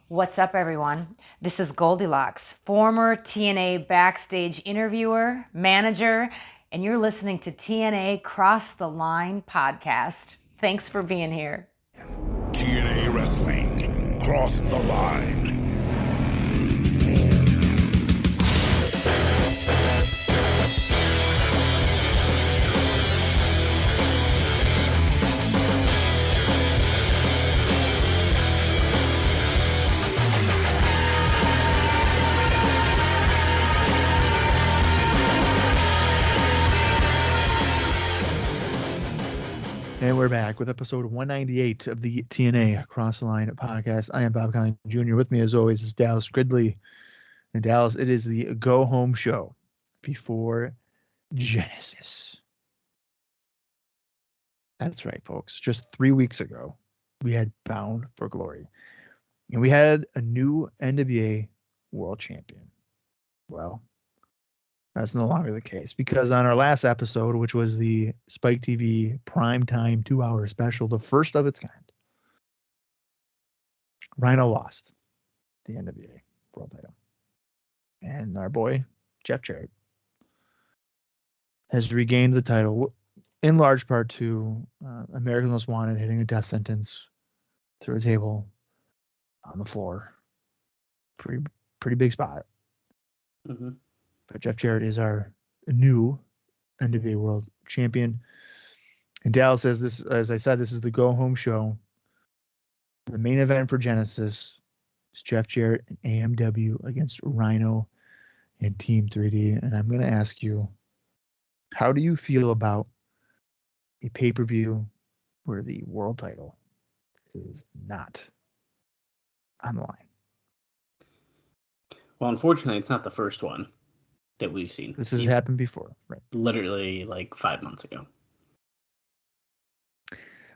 What's up, everyone? This is Goldilocks, former TNA backstage interviewer, manager, and you're listening to TNA Cross the Line podcast. Thanks for being here. TNA Wrestling, Cross the Line. And we're back with episode 198 of the TNA Cross the Line podcast. I am Bob Colling Jr. With me, as always, is Dallas Gridley. And Dallas, it is the go-home show before Genesis. That's right, folks. Just 3 weeks ago, we had Bound for Glory. And we had a new NWA World Champion. Well, that's no longer the case, because on our last episode, which was the Spike TV primetime 2-hour special, the first of its kind, Rhino lost the NWA World title. And our boy, Jeff Jarrett, has regained the title in large part to America's Most Wanted hitting a death sentence through a table on the floor. Pretty big spot. Mm-hmm. But Jeff Jarrett is our new NWA World Champion. And Dallas says this, as I said, this is the go-home show. The main event for Genesis is Jeff Jarrett and AMW against Rhino and Team 3D. And I'm going to ask you, how do you feel about a pay-per-view where the world title is not on the line? Well, unfortunately, it's not the first one that we've seen. This has happened before, right? Literally like 5 months ago.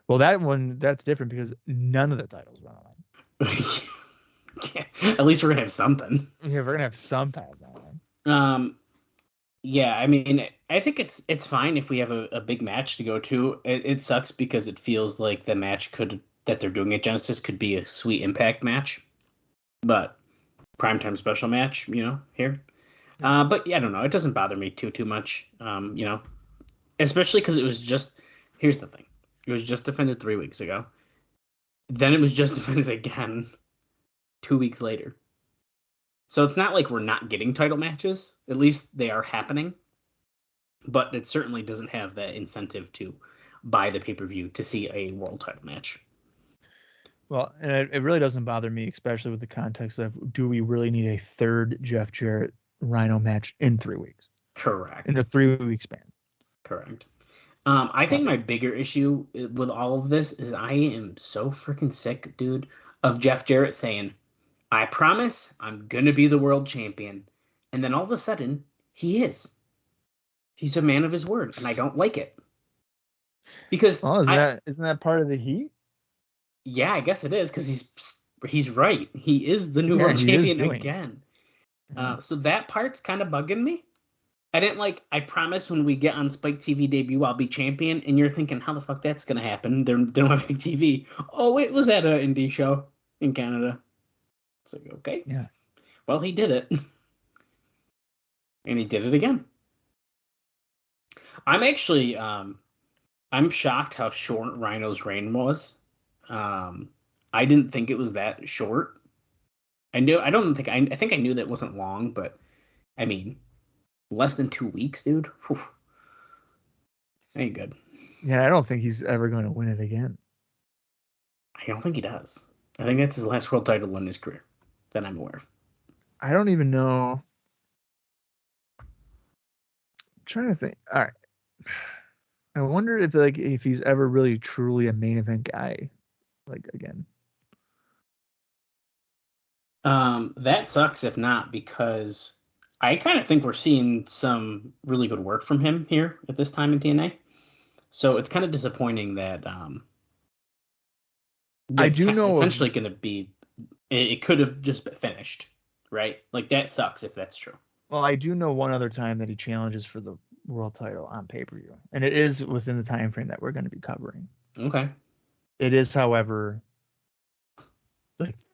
Well, that's different because none of the titles were on the line. Yeah, at least we're gonna have something. Yeah, we're gonna have some titles on the line. Yeah, I mean, I think it's fine if we have a big match to go to. It sucks because it feels like the match that they're doing at Genesis could be a sweet Impact match, but primetime special match, here. But yeah, I don't know. It doesn't bother me too much, especially because it was just, here's the thing. It was just defended 3 weeks ago. Then it was just defended again 2 weeks later. So it's not like we're not getting title matches. At least they are happening. But it certainly doesn't have that incentive to buy the pay-per-view to see a world title match. Well, and it really doesn't bother me, especially with the context of, do we really need a third Jeff Jarrett Rhino match in 3 weeks? Correct. In a 3 week span. Correct. I think my bigger issue with all of this is I am so freaking sick, dude, of Jeff Jarrett saying, I promise I'm going to be the world champion. And then all of a sudden, he is. He's a man of his word, and I don't like it. Because isn't that part of the heat? Yeah, I guess it is, because he's right. He is the new world champion again. So that part's kind of bugging me. I promise when we get on Spike TV debut, I'll be champion. And you're thinking, how the fuck that's going to happen? They don't have any TV. Oh, it was at an indie show in Canada. It's like, okay. Yeah. Well, he did it. And he did it again. I'm actually, I'm shocked how short Rhino's reign was. I didn't think it was that short. I think I knew that wasn't long, but I mean, less than 2 weeks, dude. Whew. Ain't good. Yeah, I don't think he's ever going to win it again. I don't think he does. I think that's his last world title in his career that I'm aware of. I don't even know. I'm trying to think. All right. I wonder if he's ever really truly a main event guy, again. That sucks if not, because I kind of think we're seeing some really good work from him here at this time in TNA. So it's kind of disappointing that I do know essentially going to be, it could have just been finished, right? Like, that sucks if that's true. Well, I do know one other time that he challenges for the world title on pay-per-view, and it is within the time frame that we're going to be covering. Okay. It is, however,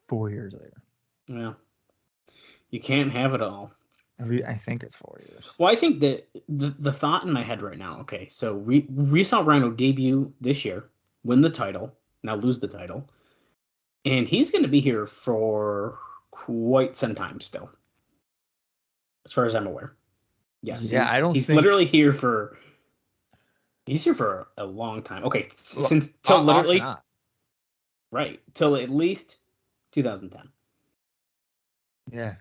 4 years later. Yeah. You can't have it all. I think it's 4 years. Well, I think that the thought in my head right now, okay, so we saw Rhino debut this year, win the title, now lose the title, and he's going to be here for quite some time still, as far as I'm aware. Yes, Yeah, I don't he's think literally here for a long time. Okay, well, since till off literally and on. right till at least 2010. Yeah.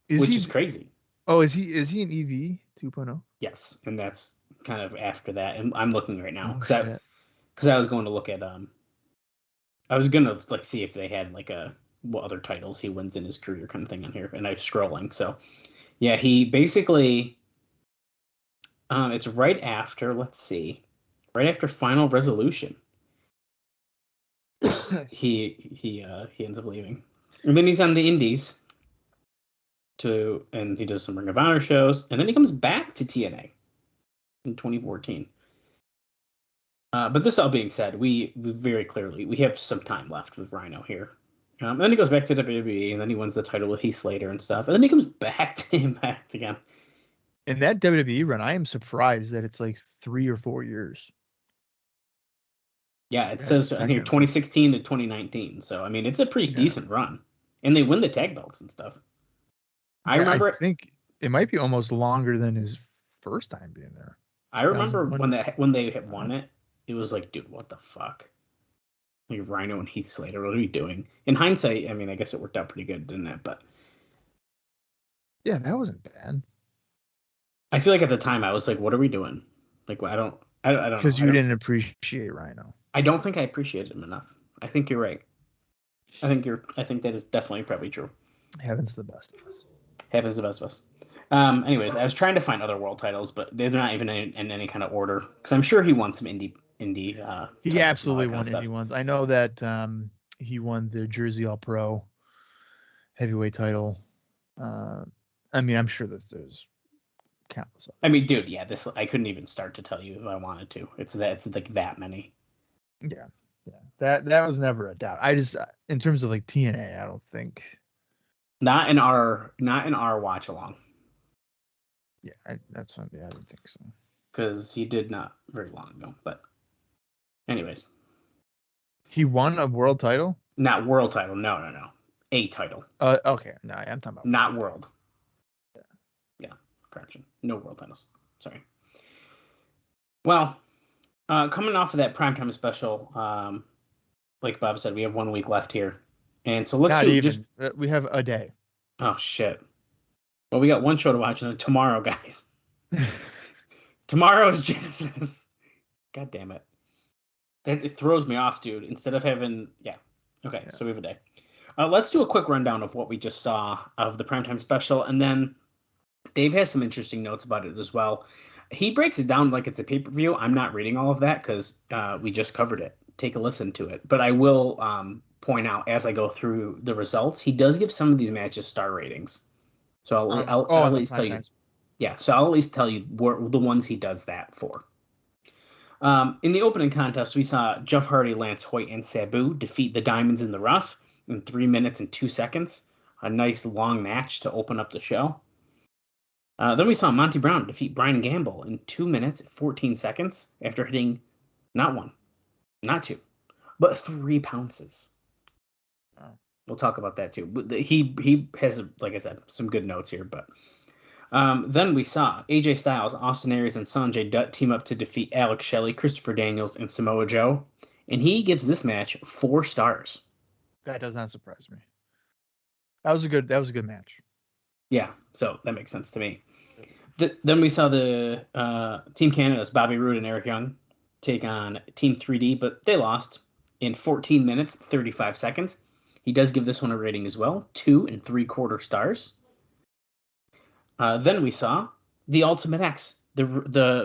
Which is crazy. Oh, is he an EV 2.0? Yes, and that's kind of after that. And I'm looking right now Oh, because I was going to look at I was gonna like see if they had like what other titles he wins in his career kind of thing on here, and I was scrolling. So yeah, he basically it's right after, let's see, right after Final Resolution. he ends up leaving, and then he's on the Indies and he does some Ring of Honor shows, and then he comes back to TNA in 2014. But this all being said, we very clearly we have some time left with Rhino here. And then he goes back to WWE, and then he wins the title with Heath Slater and stuff, and then he comes back to Impact again. In that WWE run, I am surprised that it's like 3 or 4 years. Yeah, it says on here 2016 to 2019. So I mean, it's a pretty decent run, and they win the tag belts and stuff. I think it might be almost longer than his first time being there. I remember when they had won it, it was like, dude, what the fuck? Like Rhino and Heath Slater, what are we doing? In hindsight, I mean, I guess it worked out pretty good, didn't it? But yeah, that wasn't bad. I feel like at the time I was like, what are we doing? Like, I don't know. Because you didn't appreciate Rhino. I don't think I appreciated him enough. I think you're right. I think that is definitely probably true. Heaven's the best of us. Heaven's the best of us. Anyways, I was trying to find other world titles, but they're not even in any kind of order. Because I'm sure he won some indie. He absolutely won indie ones. I know that he won the Jersey All Pro heavyweight title. I mean, I'm sure that there's countless others. I mean, dude, yeah, I couldn't even start to tell you if I wanted to. It's like that many. Yeah. That was never a doubt. I just, in terms of like TNA, I don't think. Not in our watch along. Yeah, that's fine. Yeah, I don't think so. Because he did not very long ago. But anyways. He won a world title? Not world title. No. A title. Okay. No, I'm talking about. Not world. Yeah. Correction. No world titles. Sorry. Well, coming off of that primetime special, like Bob said, we have 1 week left here. And so let's we have a day. Oh, shit. Well, we got one show to watch tomorrow, guys. Tomorrow is Genesis. God damn it. It throws me off, dude. Instead of having... Yeah. Okay, so we have a day. Let's do a quick rundown of what we just saw of the primetime special, and then Dave has some interesting notes about it as well. He breaks it down like it's a pay-per-view. I'm not reading all of that because we just covered it. Take a listen to it. But I will point out as I go through the results, he does give some of these matches star ratings. So I'll at least tell you. Yeah, so I'll at least tell you the ones he does that for. In the opening contest, we saw Jeff Hardy, Lance Hoyt, and Sabu defeat the Diamonds in the Rough in 3 minutes and 2 seconds. A nice long match to open up the show. Then we saw Monty Brown defeat Brian Gamble in 2 minutes and 14 seconds after hitting not 1, not 2, but 3 pounces. We'll talk about that too. But he has, like I said, some good notes here. But then we saw AJ Styles, Austin Aries, and Sanjay Dutt team up to defeat Alex Shelley, Christopher Daniels, and Samoa Joe. And he gives this match 4 stars. That does not surprise me. That was a good match. Yeah, so that makes sense to me. Then we saw the Team Canada's Bobby Roode and Eric Young take on Team 3D, but they lost in 14 minutes, 35 seconds. He does give this one a rating as well, 2 3/4 stars. Then we saw the Ultimate X, the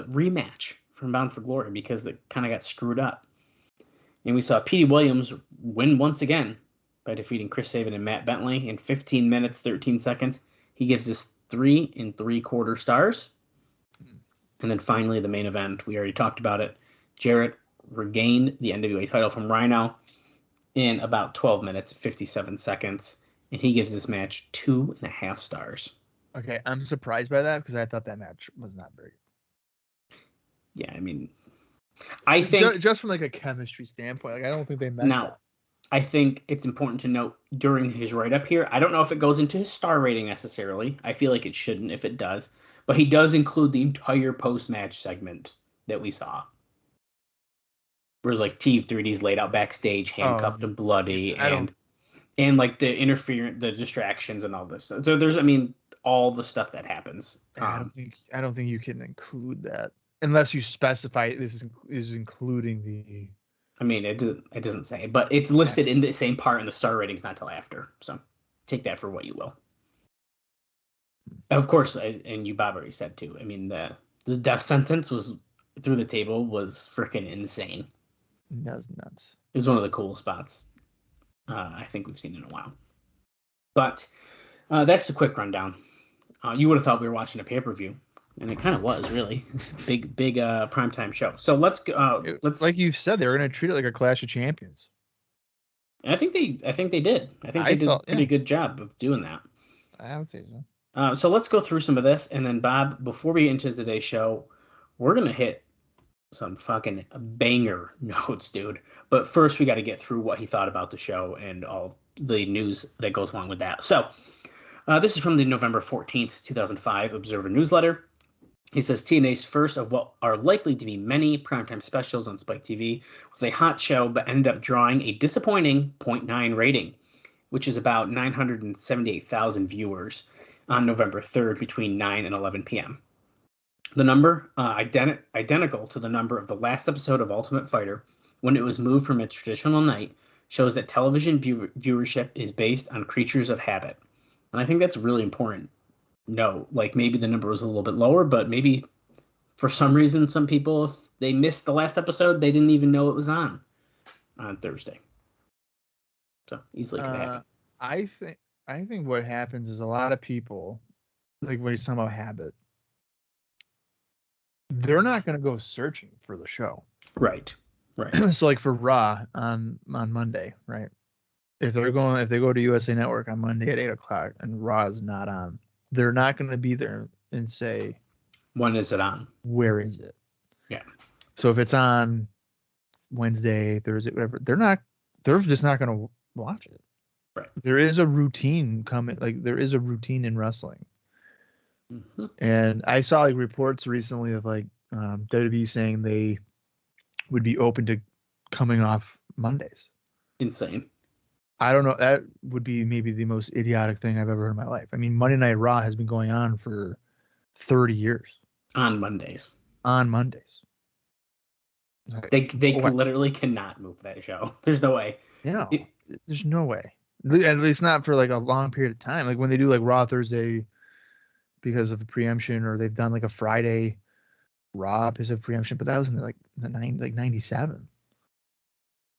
rematch from Bound for Glory, because they kind of got screwed up. And we saw Petey Williams win once again by defeating Chris Sabin and Matt Bentley in 15 minutes, 13 seconds. He gives this 3 3/4 stars. And then finally, the main event, we already talked about it. Jarrett regained the NWA title from Rhino in about 12 minutes, 57 seconds, and he gives this match 2.5 stars. Okay, I'm surprised by that because I thought that match was not very good. Yeah, I mean, I think just from like a chemistry standpoint, like I don't think they meshed now. up. I think it's important to note during his write-up here, I don't know if it goes into his star rating necessarily. I feel like it shouldn't if it does. But he does include the entire post-match segment that we saw. Where like T3D's laid out backstage, handcuffed and bloody, and like the the distractions and all this. So there's, I mean, all the stuff that happens. I don't think you can include that unless you specify this is including the. I mean, it doesn't say, but it's listed in the same part in the star ratings, not till after. So take that for what you will. Of course, and you, Bob, already said too. I mean, the death sentence was through the table was freaking insane. That was nuts. It was one of the coolest spots I think we've seen in a while. But that's the quick rundown. You would have thought we were watching a pay-per-view. And it kind of was, really. big primetime show. So let's go. Like you said, they were going to treat it like a Clash of Champions. I think they did. I think they did a pretty good job of doing that. I would say so. So let's go through some of this, and then Bob, before we get into today's show, we're gonna hit some fucking banger notes, dude. But first, we got to get through what he thought about the show and all the news that goes along with that. So this is from the November 14th, 2005 Observer newsletter. He says TNA's first of what are likely to be many primetime specials on Spike TV was a hot show, but ended up drawing a disappointing 0.9 rating, which is about 978,000 viewers on November 3rd between 9 and 11 p.m. The number, identical to the number of the last episode of Ultimate Fighter when it was moved from its traditional night, shows that television viewership is based on creatures of habit. And I think that's really important. No, like maybe the number was a little bit lower, but maybe for some reason, some people, if they missed the last episode, they didn't even know it was on Thursday. So easily could happen. I think what happens is a lot of people, like when he's talking about habit, they're not going to go searching for the show. Right. So like for Raw on Monday, right? If they go to USA Network on Monday at 8:00 and Raw is not on, they're not going to be there and say, when is it on? Where is it? Yeah. So if it's on Wednesday, Thursday, whatever, they're just not going to watch it. Right. There is a routine coming. Like there is a routine in wrestling. Mm-hmm. And I saw like reports recently of like WWE saying they would be open to coming off Mondays. Insane. I don't know. That would be maybe the most idiotic thing I've ever heard in my life. I mean, Monday Night Raw has been going on for 30 years. On Mondays. Like, they literally cannot move that show. There's no way. No, there's no way. At least not for like a long period of time. Like when they do like Raw Thursday because of preemption, or they've done like a Friday Raw because of preemption, but that was in like 97.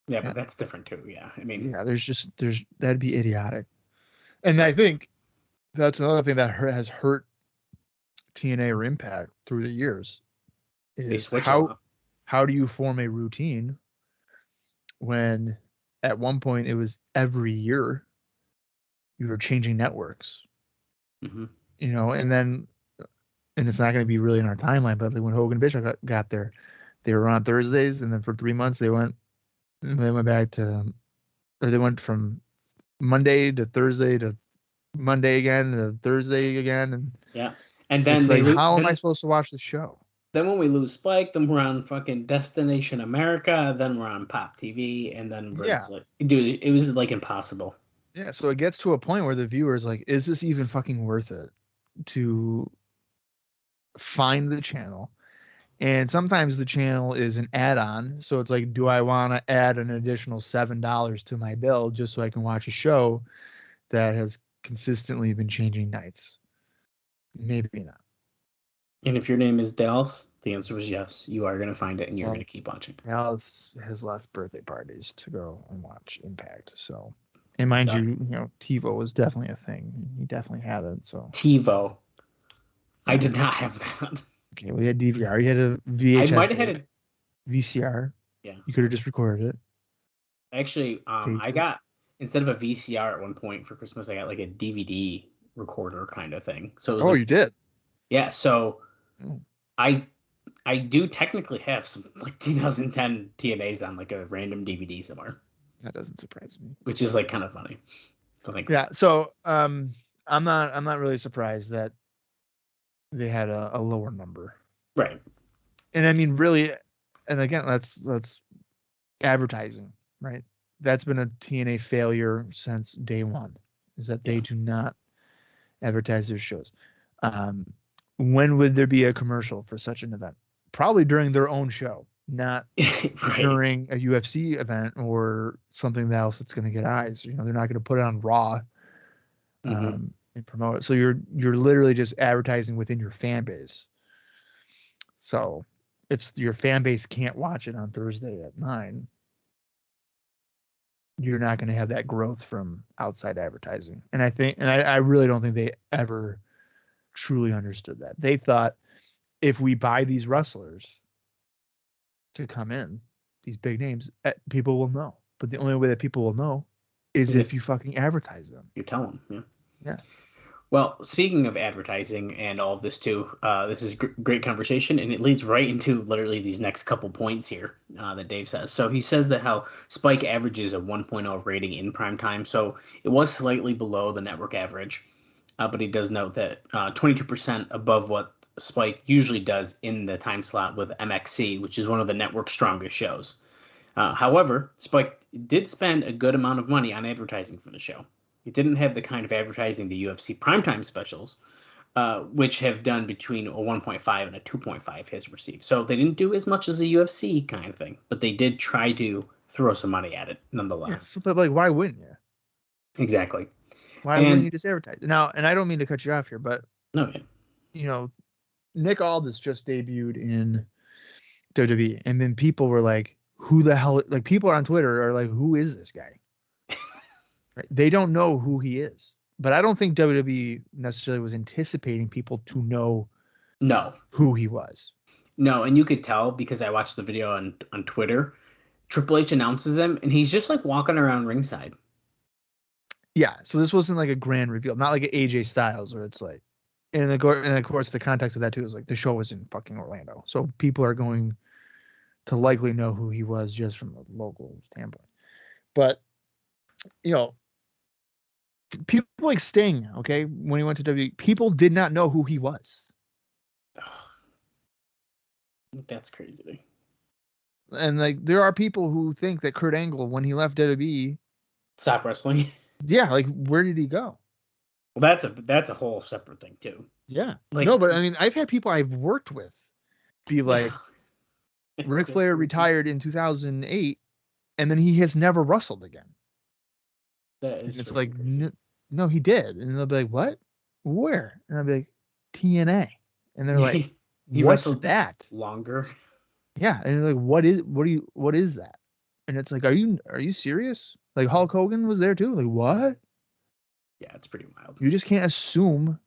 Yeah, but that's different too. Yeah, I mean, yeah, that'd be idiotic. And I think that's another thing that has hurt TNA or Impact through the years. Is how do you form a routine when at one point it was every year you were changing networks, mm-hmm. And it's not going to be really in our timeline, but like when Hogan Bishop got there, they were on Thursdays, and then for 3 months they went back to, or they went from Monday to Thursday to Monday again to Thursday again, and yeah, and then how am I supposed to watch the show? Then when we lose Spike, then we're on fucking Destination America, then we're on Pop TV, and then it's like, dude, it was like impossible. Yeah, so it gets to a point where the viewer is like, is this even fucking worth it to find the channel? And sometimes the channel is an add-on, so it's like, do I want to add an additional $7 to my bill just so I can watch a show that has consistently been changing nights? Maybe not. And if your name is Dallas, the answer was yes. You are going to find it, and you're going to keep watching. Dallas has left birthday parties to go and watch Impact. So, and mind you, TiVo was definitely a thing. He definitely had it. So TiVo, I did not have that. Okay, we had DVR. You had a VHS. I might have had a VCR. Yeah, you could have just recorded it. Actually, Tape. I got, instead of a VCR at one point for Christmas, I got like a DVD recorder kind of thing. So it was Oh, like, you did? yeah. So Oh, I do technically have some like 2010 TNAs on like a random DVD somewhere, that doesn't surprise me. which is like kind of funny. I think. Yeah. So I'm not really surprised that they had a lower number. Right. And I mean, really, and again, that's advertising, right? That's been a TNA failure since day one, is that they do not advertise their shows. When would there be a commercial for such an event? Probably during their own show, not Right. during a UFC event or something else that's going to get eyes. You know, they're not going to put it on Raw and promote it. So you're literally just advertising within your fan base. So if your fan base can't watch it on Thursday at 9, you're not going to have that growth from outside advertising. And I really don't think they ever truly understood that. They thought if we buy these wrestlers to come in, these big names, people will know. But the only way that people will know is if you fucking advertise them. You tell them. Yeah. Yeah. Well, speaking of advertising and all of this too, this is great conversation, and it leads right into literally these next couple points here that Dave says. So he says that how Spike averages a 1.0 rating in prime time, so it was slightly below the network average, but he does note that 22% above what Spike usually does in the time slot with MXC, which is one of the network's strongest shows. However, Spike did spend a good amount of money on advertising for the show. It didn't have the kind of advertising the UFC primetime specials, which have done between a 1.5 and a 2.5 has received. So they didn't do as much as a UFC kind of thing, but they did try to throw some money at it nonetheless. Yeah, but like, why wouldn't you? Exactly. Why wouldn't you just advertise? Now, and I don't mean to cut you off here, but no, you know, Nick Aldis just debuted in WWE, and then people were like, "Who the hell?" Like, people on Twitter are like, "Who is this guy?" Right? They don't know who he is. But I don't think WWE necessarily was anticipating people to know who he was. No, and you could tell because I watched the video on Twitter. Triple H announces him, and he's just like walking around ringside. Yeah, so this wasn't like a grand reveal, not like an AJ Styles where it's like, and of course the context of that too is like the show was in fucking Orlando, so people are going to likely know who he was just from a local standpoint. But you know, people like Sting, okay, when he went to WWE, people did not know who he was. That's crazy. And like there are people who think that Kurt Angle, when he left WWE, stop wrestling. Yeah, like where did he go? Well, that's a whole separate thing too. Yeah, like, no, but I mean, I've had people I've worked with be like, Ric Flair retired in 2008, and then he has never wrestled again. That is. It's like, no, he did, and they'll be like, what? Where? And I'll be like, TNA, and they're like, he what's wrestled that? Longer. Yeah, and they're like, what is that? And it's like, are you serious? Like Hulk Hogan was there too. Like what? Yeah, it's pretty wild. You just can't assume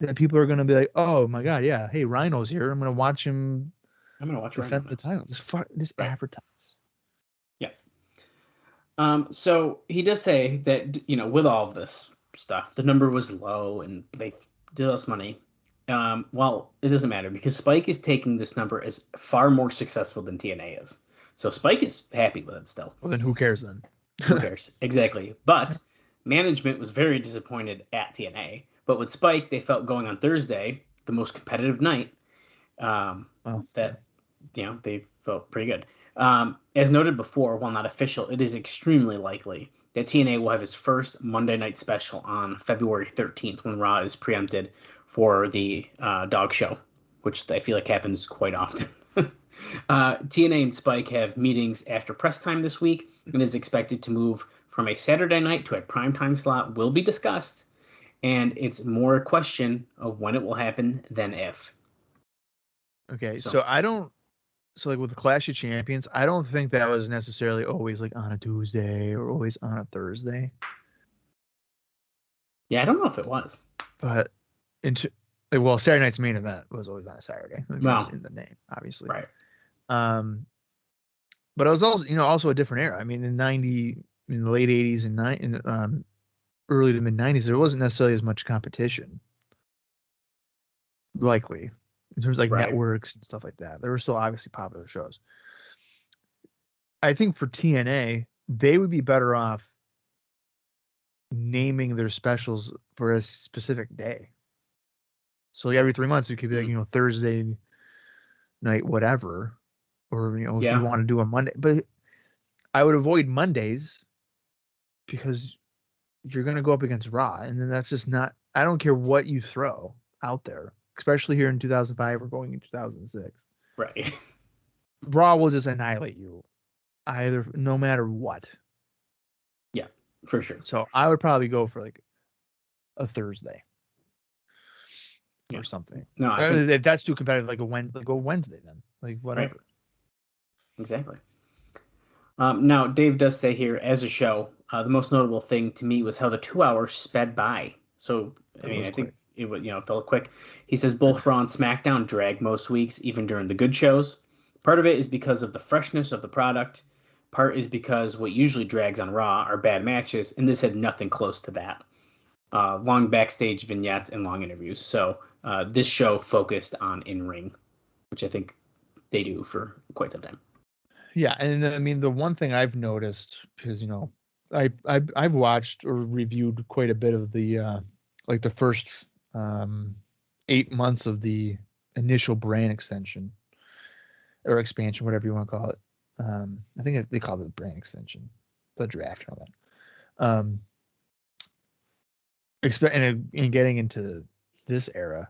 that people are gonna be like, oh my god, yeah, hey, Rhino's here. I'm gonna watch him. I'm gonna watch defend Rhino the title. Just advertise. Yeah. So he does say that with all of this stuff, the number was low and they did less money. Well, it doesn't matter because Spike is taking this number as far more successful than TNA is. So Spike is happy with it still. Well, then who cares then? Who cares? Exactly. But management was very disappointed at TNA. But with Spike, they felt going on Thursday, the most competitive night, they felt pretty good. As noted before, while not official, it is extremely likely that TNA will have its first Monday night special on February 13th when Raw is preempted for the dog show, which I feel like happens quite often. TNA and Spike have meetings after press time this week and is expected to move from a Saturday night to a primetime slot will be discussed, and it's more a question of when it will happen than if. Okay, so like with the Clash of Champions, I don't think that was necessarily always like on a Tuesday or always on a Thursday. Yeah, I don't know if it was. But Saturday night's main event was always on a Saturday. Wow. In the name, obviously. Right. But it was also, also a different era. I mean, in the late 80s and early to mid 90s, there wasn't necessarily as much competition. Likely, in terms of like networks and stuff like that. There were still obviously popular shows. I think for TNA, they would be better off naming their specials for a specific day. So like every 3 months, it could be like, Thursday night, whatever, or, if you want to do a Monday. But I would avoid Mondays because you're going to go up against Raw. And then that's just not, I don't care what you throw out there, especially here in 2005 or going in 2006. Right. Raw will just annihilate you no matter what. Yeah, for sure. So I would probably go for like a Thursday or something. No, if that's too competitive, like go Wednesday then, like whatever. Right. Exactly. Now, Dave does say here, as a show, the most notable thing to me was how the 2 hours sped by. So, I think it felt quick. He says both Raw and SmackDown drag most weeks, even during the good shows. Part of it is because of the freshness of the product. Part is because what usually drags on Raw are bad matches, and this had nothing close to that. Long backstage vignettes and long interviews. So this show focused on in-ring, which I think they do for quite some time. Yeah, and I mean the one thing I've noticed, because I've watched or reviewed quite a bit of the like the first 8 months of the initial brand extension or expansion, whatever you want to call it. I think they call it the brand extension, the draft and all that. And getting into this era,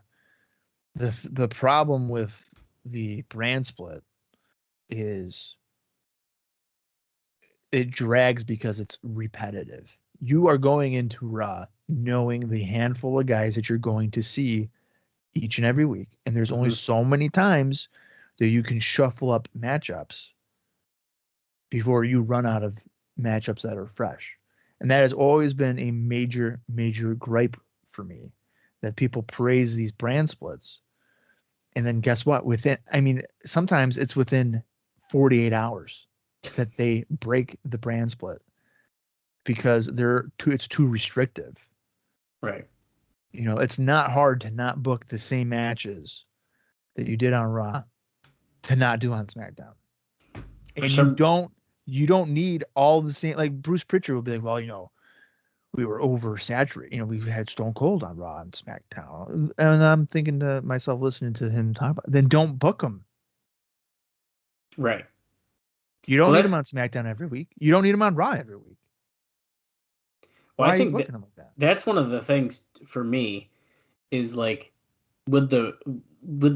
the problem with the brand split is it drags because it's repetitive. You are going into Raw knowing the handful of guys that you're going to see each and every week, and there's only so many times that you can shuffle up matchups before you run out of matchups that are fresh. And that has always been a major, major gripe for me, that people praise these brand splits. And then guess what? Sometimes it's within 48 hours that they break the brand split because it's too restrictive. Right. It's not hard to not book the same matches that you did on Raw to not do on SmackDown. And you don't need all the same, like Bruce Pritchard will be like, well, we were oversaturated. We've had Stone Cold on Raw and SmackDown. And I'm thinking to myself, listening to him talk about it, then don't book them. Right. You don't need him on SmackDown every week. You don't need him on Raw every week. Well, I think him like that? That's one of the things for me is like with the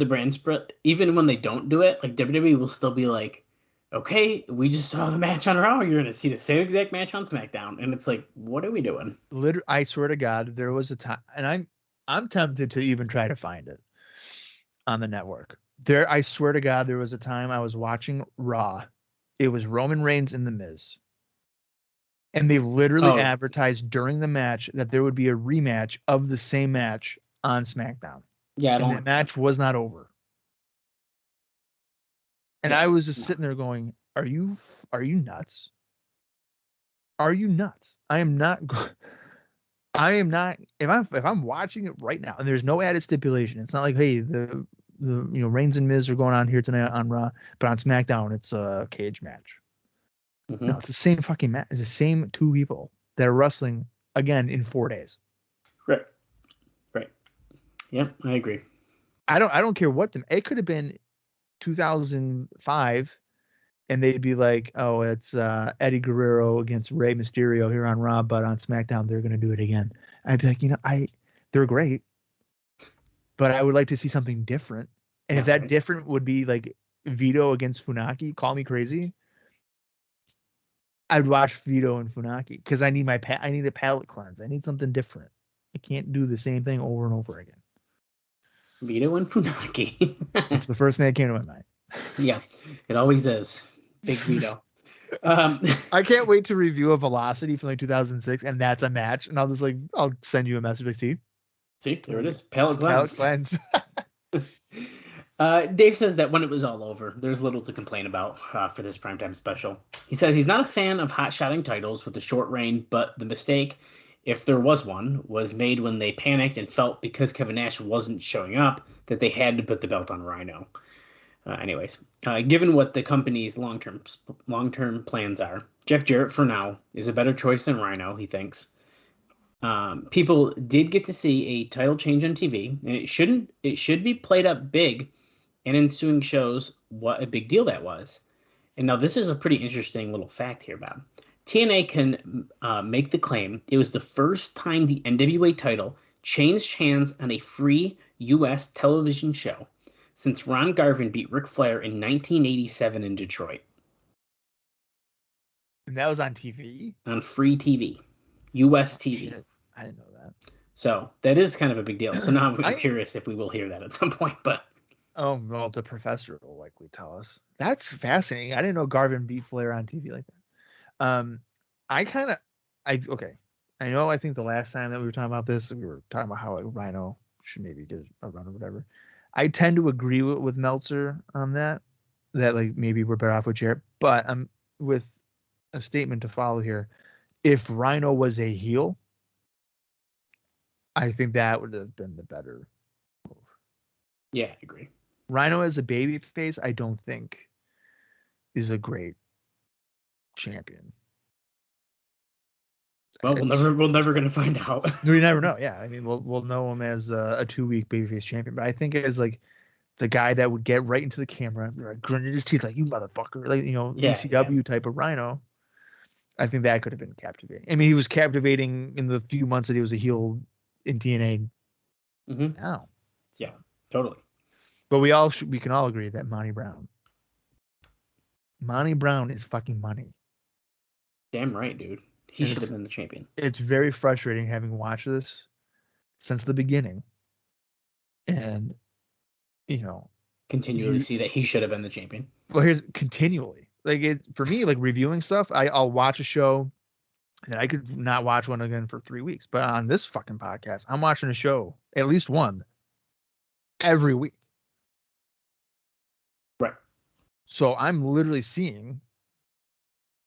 brand split, even when they don't do it, like WWE will still be like, okay, we just saw the match on Raw. You're going to see the same exact match on SmackDown. And it's like, what are we doing? Literally, I swear to God, there was a time, and I'm tempted to even try to find it on the network. I swear to God, there was a time I was watching Raw. It was Roman Reigns and The Miz. And they literally advertised during the match that there would be a rematch of the same match on SmackDown. Yeah, and that match was not over. And I was just sitting there going, "Are you nuts? Are you nuts? I am not. If I'm watching it right now, and there's no added stipulation. It's not like, hey, the Reigns and Miz are going on here tonight on Raw, but on SmackDown it's a cage match. Mm-hmm. No, it's the same fucking match. It's the same two people that are wrestling again in 4 days. Right. Yep, I agree. I don't care what it could have been 2005, and they'd be like, oh, it's Eddie Guerrero against Rey Mysterio here on Raw, but on SmackDown they're going to do it again. I'd be like, they're great, but I would like to see something different. And if that different would be like Vito against Funaki, call me crazy, I'd watch Vito and Funaki because I need I need a palate cleanse. I need something different. I can't do the same thing over and over again. Vito and Funaki. That's the first thing that came to my mind. Yeah, it always is. Big Vito. I can't wait to review a Velocity from like 2006, and that's a match. And I'll send you a message. Like, see, there it is. Palate cleanse. Dave says that when it was all over, there's little to complain about for this primetime special. He says he's not a fan of hot-shotting titles with a short reign, but the mistake, if there was one, was made when they panicked and felt because Kevin Nash wasn't showing up that they had to put the belt on Rhino. Given what the company's long-term plans are, Jeff Jarrett for now is a better choice than Rhino, he thinks. People did get to see a title change on TV, and it should be played up big and ensuing shows what a big deal that was. And now this is a pretty interesting little fact here, Bob. TNA can make the claim it was the first time the NWA title changed hands on a free U.S. television show since Ron Garvin beat Ric Flair in 1987 in Detroit. And that was on TV? On free TV. U.S. TV. Shit. I didn't know that. So that is kind of a big deal. So now I'm curious if we will hear that at some point, but... Oh, well, the professor will likely tell us. That's fascinating. I didn't know Garvin beat Flair on TV like that. I know, I think the last time that we were talking about this, we were talking about how like Rhino should maybe get a run or whatever. I tend to agree with Meltzer on that like maybe we're better off with Jarrett, but I'm with a statement to follow here. If Rhino was a heel, I think that would have been the better move. Yeah, I agree. Rhino as a baby face, I don't think is a great champion. Well, we're never gonna find out. We never know. Yeah, I mean, we'll know him as a 2-week babyface champion, but I think as like the guy that would get right into the camera, like, gritting his teeth, like you motherfucker, like ECW type of Rhino. I think that could have been captivating. I mean, he was captivating in the few months that he was a heel in TNA. Mm-hmm. Now, yeah, totally. But we can all agree that Monty Brown is fucking money. Damn right, dude. He should have been the champion. It's very frustrating having watched this since the beginning. And, continually see that he should have been the champion. Well, here's continually. Like for me, like reviewing stuff, I'll watch a show and I could not watch one again for 3 weeks. But on this fucking podcast, I'm watching a show, at least one, every week. Right. So I'm literally seeing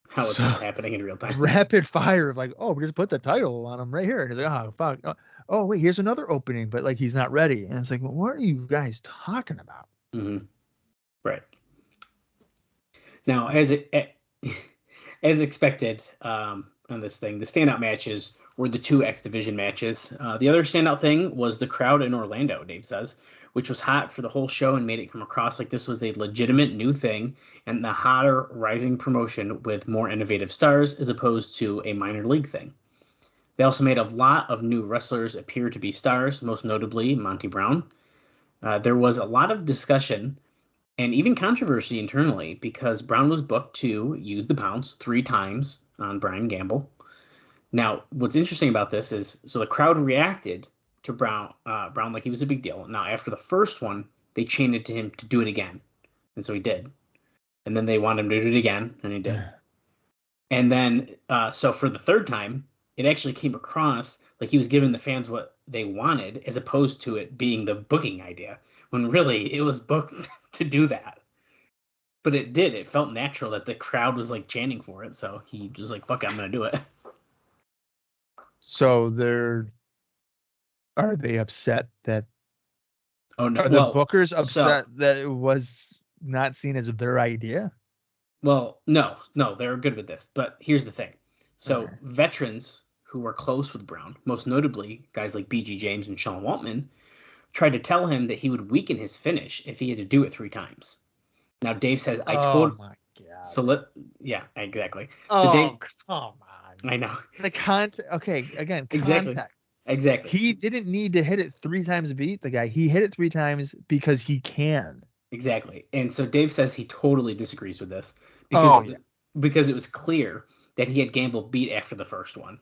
how it's happening in real time. Rapid fire of like, oh, we just put the title on him right here. And he's like, oh, fuck. Oh, wait, here's another opening, but like he's not ready. And it's like, well, what are you guys talking about? Mm-hmm. Right. Now, as expected on this thing, the standout matches were the 2 X Division matches. The other standout thing was the crowd in Orlando, Dave says, which was hot for the whole show and made it come across like this was a legitimate new thing and the hotter rising promotion with more innovative stars as opposed to a minor league thing. They also made a lot of new wrestlers appear to be stars, most notably Monty Brown. There was a lot of discussion and even controversy internally because Brown was booked to use the pounce 3 times on Brian Gamble. Now, what's interesting about this is, so the crowd reacted to Brown like he was a big deal. Now, after the first one, they chanted to him to do it again. And so he did. And then they wanted him to do it again, and he did. And then, so for the third time, it actually came across like he was giving the fans what they wanted as opposed to it being the booking idea, when really it was booked to do that. But it did. It felt natural that the crowd was like chanting for it. So he was like, fuck it, I'm going to do it. So are they upset that? Oh no! Are the bookers upset that it was not seen as their idea? Well, no, they're good with this. But here's the thing: so veterans who were close with Brown, most notably guys like BG James and Sean Waltman, tried to tell him that he would weaken his finish if he had to do it 3 times. Now Dave says, "I told." Oh my god! So yeah, exactly. Oh, so Dave, come on! I know the context. Okay, again, context. Exactly. He didn't need to hit it 3 times to beat the guy. He hit it 3 times because he can. Exactly. And so Dave says he totally disagrees with this because it was clear that he had Gamble beat after the first one.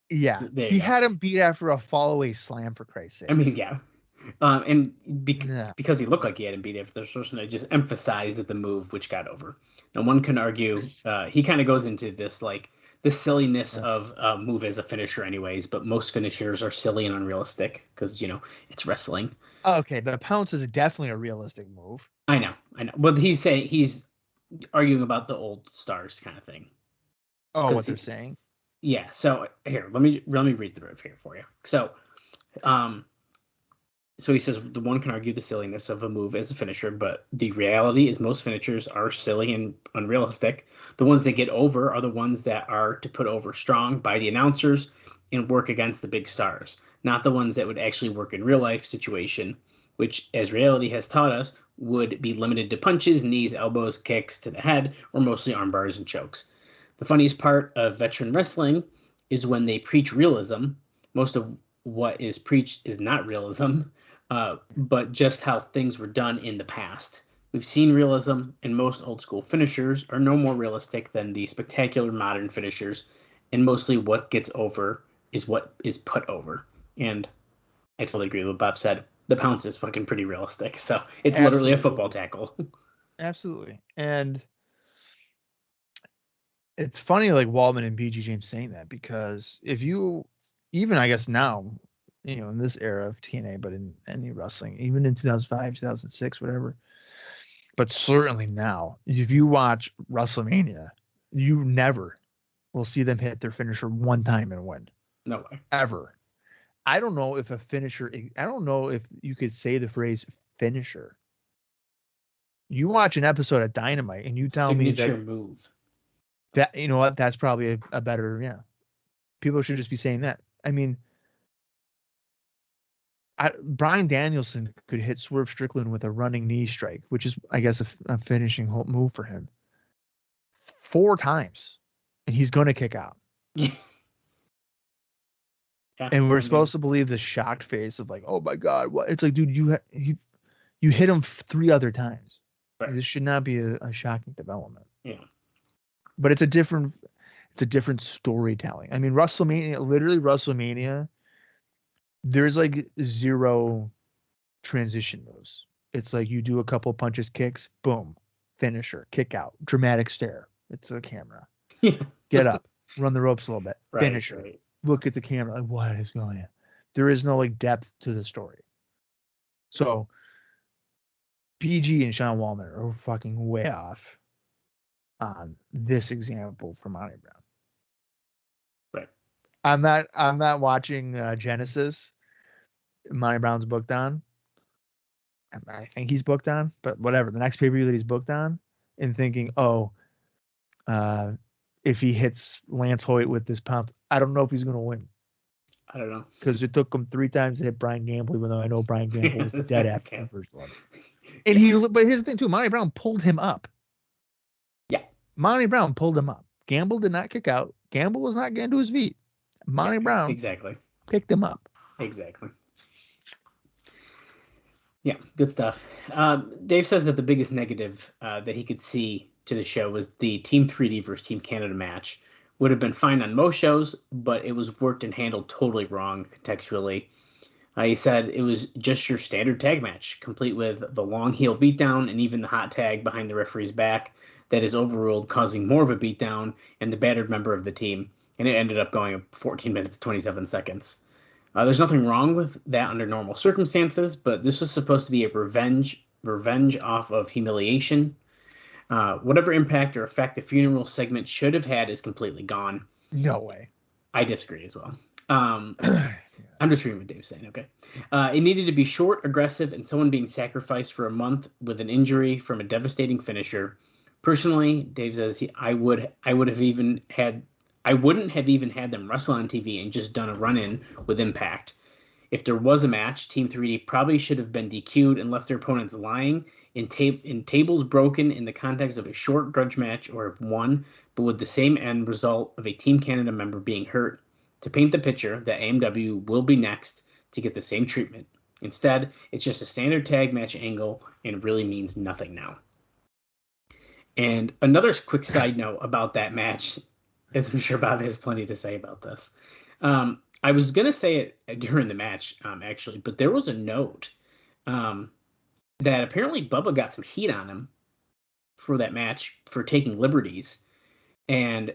Yeah. He had him beat after a fall-away slam, for Christ's sake. I mean, yeah. Because he looked like he had him beat after the first one, it just emphasized that the move, which got over. Now, one can argue, he kind of goes into this, like, the silliness of move as a finisher anyways, but most finishers are silly and unrealistic because, it's wrestling. Okay, the pounce is definitely a realistic move. I know. But he's arguing about the old stars kind of thing. Oh, what they're saying? Yeah, so here, let me read the move here for you. So he says the one can argue the silliness of a move as a finisher, but the reality is most finishers are silly and unrealistic. The ones that get over are the ones that are to put over strong by the announcers and work against the big stars, not the ones that would actually work in real life situation, which, as reality has taught us, would be limited to punches, knees, elbows, kicks to the head, or mostly arm bars and chokes. The funniest part of veteran wrestling is when they preach realism. Most of what is preached is not realism, but just how things were done in the past. We've seen realism, and most old school finishers are no more realistic than the spectacular modern finishers, and mostly what gets over is what is put over. And I totally agree with what Bob said. The pounce is fucking pretty realistic, so it's literally a football tackle. Absolutely. And it's funny, like Waldman and BG James saying that, because if you, even I guess now, in this era of TNA, but in any wrestling, even in 2005, 2006, whatever, but certainly now, if you watch WrestleMania, you never will see them hit their finisher one time and win. No way. Ever. I don't know if you could say the phrase finisher. You watch an episode of Dynamite and you tell me that signature move. That, you know what, that's probably a better, people should just be saying that. I mean, Bryan Danielson could hit Swerve Strickland with a running knee strike, which is, I guess, a finishing move for him 4 times, and he's going to kick out. Yeah. And we're supposed to believe the shocked face of like, oh my God, what? It's like, dude, you hit him 3 other times. Right. This should not be a shocking development. Yeah. But it's a different storytelling. I mean, WrestleMania, there's like 0 transition moves. It's like you do a couple punches, kicks, boom, finisher, kick out, dramatic stare. It's a camera. Yeah. Get up, run the ropes a little bit, right, finisher. Right. Look at the camera, like, what is going on? There is no like depth to the story. So PG and Sean Wallner are fucking way off on this example for Monty Brown. Right. I'm not watching Genesis. Monty Brown's booked on. I think he's booked on, but whatever. The next pay-per-view that he's booked on, and thinking, if he hits Lance Hoyt with this pounce, I don't know if he's going to win. I don't know. Because it took him 3 times to hit Brian Gamble, even though I know Brian Gamble was dead after the first one. And but here's the thing too, Monty Brown pulled him up. Yeah. Monty Brown pulled him up. Gamble did not kick out. Gamble was not getting to his feet. Monty Brown exactly picked him up. Exactly. Yeah, good stuff. Dave says that the biggest negative that he could see to the show was the Team 3D versus Team Canada match. Would have been fine on most shows, but it was worked and handled totally wrong contextually. He said it was just your standard tag match, complete with the long heel beatdown and even the hot tag behind the referee's back that is overruled, causing more of a beatdown and the battered member of the team. And it ended up going 14 minutes, 27 seconds. There's nothing wrong with that under normal circumstances, but this was supposed to be a revenge off of humiliation. Whatever impact or effect the funeral segment should have had is completely gone. No way. I disagree as well. I'm just reading what Dave's saying, okay? It needed to be short, aggressive, and someone being sacrificed for a month with an injury from a devastating finisher. Personally, Dave says I wouldn't have even had them wrestle on TV and just done a run-in with Impact. If there was a match, Team 3D probably should have been DQ'd and left their opponents lying in tables broken in the context of a short grudge match, or have won, but with the same end result of a Team Canada member being hurt, to paint the picture that AMW will be next to get the same treatment. Instead, it's just a standard tag match angle and really means nothing now. And another quick side note about that match, as I'm sure Bob has plenty to say about this. I was going to say it during the match, actually, but there was a note that apparently Bubba got some heat on him for that match for taking liberties. And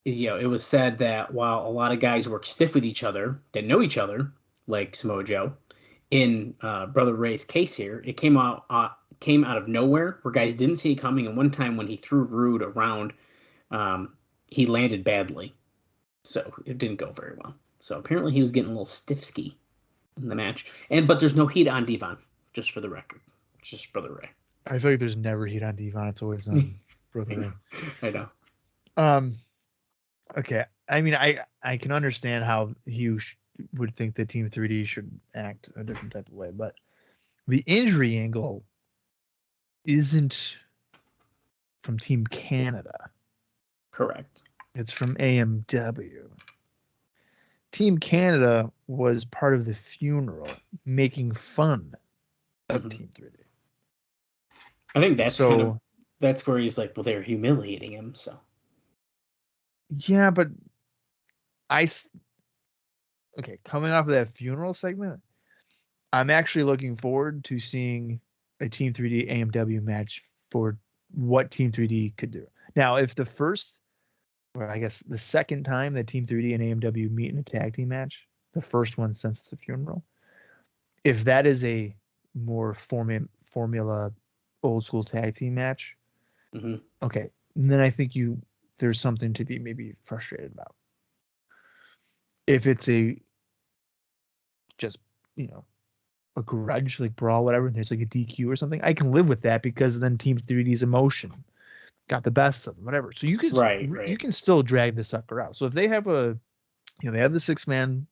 it was said that while a lot of guys work stiff with each other that know each other, like Samoa Joe, in Brother Ray's case here, it came out of nowhere where guys didn't see it coming. And one time when he threw Rude around, he landed badly, so it didn't go very well. So apparently he was getting a little stiff ski in the match. But there's no heat on Devon, just for the record. It's just Brother Ray. I feel like there's never heat on Devon. It's always on Brother Ray. I know. Okay. I mean, I can understand how he would think that Team 3D should act a different type of way, but the injury angle isn't from Team Canada. Correct. It's from AMW. Team Canada was part of the funeral, making fun of Team 3D. I think that's where he's like, well, they're humiliating him, so. Yeah, but coming off of that funeral segment, I'm actually looking forward to seeing a Team 3D AMW match for what Team 3D could do. Now, if the second time that Team 3D and AMW meet in a tag team match, the first one since the funeral, if that is a more formula old school tag team match, okay, then I think there's something to be maybe frustrated about. If it's a grudge, like brawl, whatever, and there's like a DQ or something, I can live with that because then Team 3D's emotion got the best of them, whatever. So you can still drag the sucker out. So if they have they have the 6-man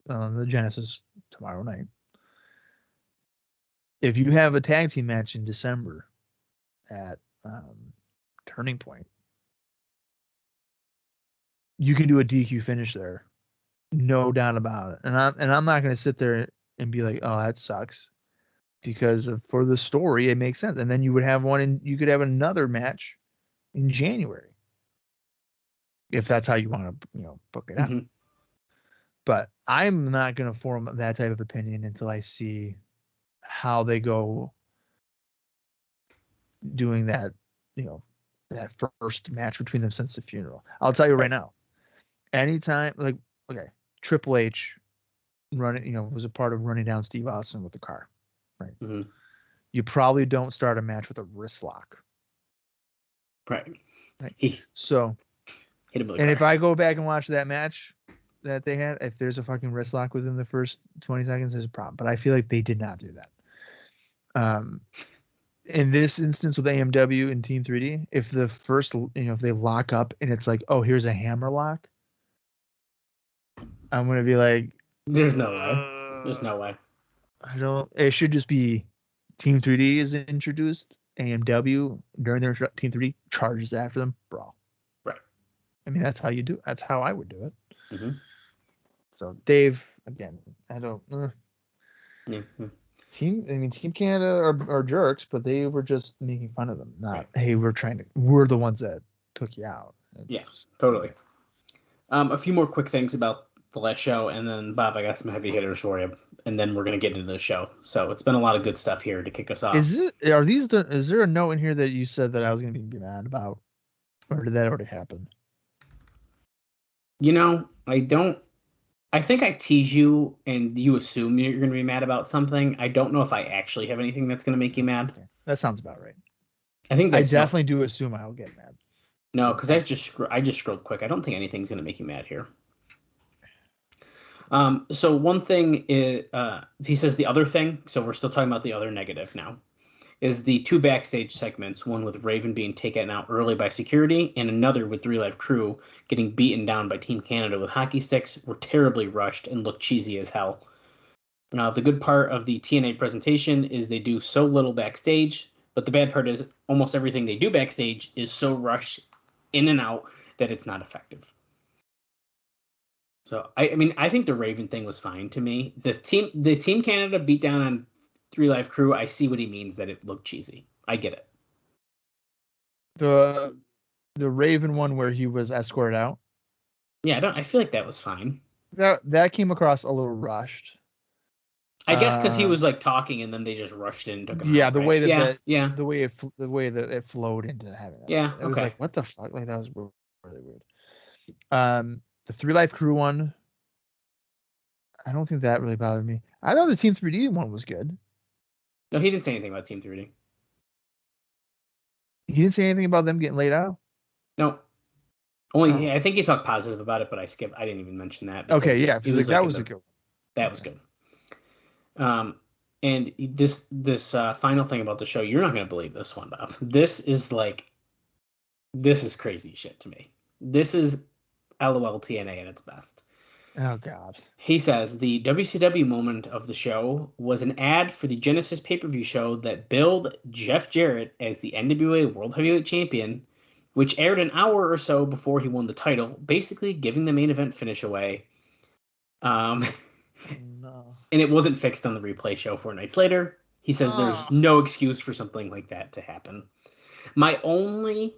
on the Genesis tomorrow night. If you have a tag team match in December at Turning Point, you can do a DQ finish there, no doubt about it. And I'm not going to sit there and be like, oh, that sucks, because for the story it makes sense. And then you would have you could have another match in January if that's how you want to book it out. But I'm not going to form that type of opinion until I see how they go doing that that first match between them since the funeral. I'll tell you right now, anytime, Triple H was a part of running down Steve Austin with the car, right? You probably don't start a match with a wrist lock, right? So, hit him with and if I go back and watch that match that they had, if there's a fucking wrist lock within the first 20 seconds, there's a problem. But I feel like they did not do that. In this instance with AMW and Team 3D, if the first, if they lock up and it's like, oh, here's a hammer lock, I'm going to be like, there's no way. There's no way. It should just be Team 3D is introduced, AMW during their Team 3D charges after them, brawl. Right. I mean, that's how you do. That's how I would do it. So Dave, again, I don't. Team Canada are jerks, but they were just making fun of them. Not, hey, we're the ones that took you out. Totally. A few more quick things about the last show, and then Bob, I got some heavy hitters for you, and then we're gonna get into the show. So it's been a lot of good stuff here to kick us off. Is there a note in here that you said that I was gonna be mad about, or did that already happen? I don't. I think I tease you, and you assume you're going to be mad about something. I don't know if I actually have anything that's going to make you mad. Okay. That sounds about right. I definitely do assume I'll get mad. No, because I just scrolled quick. I don't think anything's going to make you mad here. So one thing is, he says the other thing. So we're still talking about the other negative now. Is the 2 backstage segments, one with Raven being taken out early by security and another with 3 Live Crew getting beaten down by Team Canada with hockey sticks, were terribly rushed and looked cheesy as hell. Now, the good part of the TNA presentation is they do so little backstage, but the bad part is almost everything they do backstage is so rushed in and out that it's not effective. So, I think the Raven thing was fine to me. The Team Canada beat down on 3 Live Crew, I see what he means, that it looked cheesy. I get it. The Raven one where he was escorted out? Yeah, I feel like that was fine. That came across a little rushed. I guess because he was like talking and then they just rushed in and took him out, the way that the way that it flowed into having that. Yeah, it was like, what the fuck? Like, that was really weird. The 3 Life Crew one, I don't think that really bothered me. I thought the Team 3D one was good. No, he didn't say anything about Team 3D. He didn't say anything about them getting laid out. No. Only I think he talked positive about it, but I didn't even mention that. Okay, yeah, it was that was a good one. That was good. And this final thing about the show, you're not going to believe this one, Bob. This is crazy shit to me. This is LOL TNA at its best. Oh, God. He says the WCW moment of the show was an ad for the Genesis pay-per-view show that billed Jeff Jarrett as the NWA World Heavyweight Champion, which aired an hour or so before he won the title, basically giving the main event finish away. No. And it wasn't fixed on the replay show 4 nights later. He says there's no excuse for something like that to happen. My only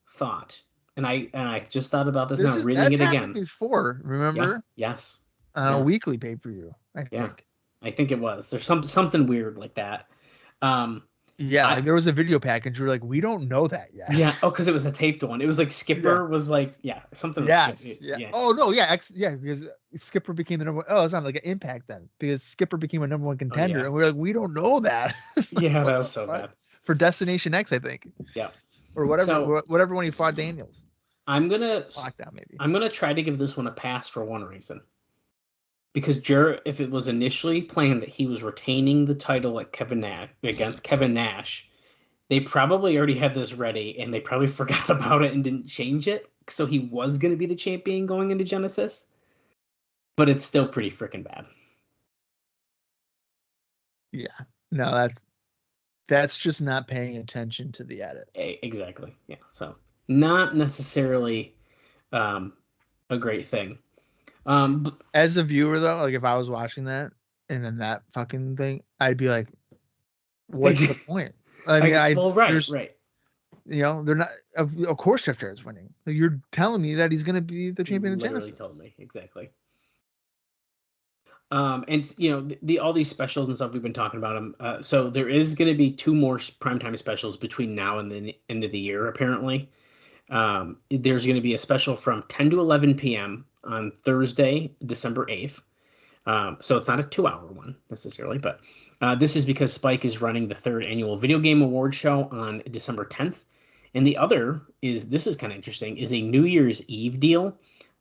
thought, and I just thought about this now, reading it again. Before, remember? Yeah, yes. A weekly pay-per-view, I think. I think it was. There's something weird like that. Like there was a video package. You were like, we don't know that yet. Yeah. Oh, because it was a taped one. It was like Skipper was like, something. Yes. Yeah. Oh no. Yeah. Because Skipper became the number one. Oh, it's not like an Impact then, because Skipper became a number one contender, and we're like, we don't know that. Yeah, that was so bad. For Destination X, I think. Yeah. Or whatever. Whatever when he fought Daniels. I'm gonna try to give this one a pass for one reason. Because Jarrett, if it was initially planned that he was retaining the title against Kevin Nash, they probably already had this ready and they probably forgot about it and didn't change it. So he was going to be the champion going into Genesis. But it's still pretty freaking bad. Yeah. No, that's just not paying attention to the edit. Exactly. Yeah. So not necessarily a great thing. As a viewer, though, like if I was watching that and then that fucking thing, I'd be like, "What's the point?" I mean, right. You know, they're not. Of course, Jeff Jarrett's winning. Like, you're telling me that he's going to be the champion of Genesis. Told me exactly. And you know, all these specials and stuff we've been talking about them. So there is going to be 2 more primetime specials between now and the end of the year. Apparently, there's going to be a special from 10 to 11 p.m. on Thursday, December 8th. So it's not a 2-hour one necessarily, but this is because Spike is running the 3rd annual Video Game Award show on December 10th. And the other this is kind of interesting, is a New Year's Eve deal.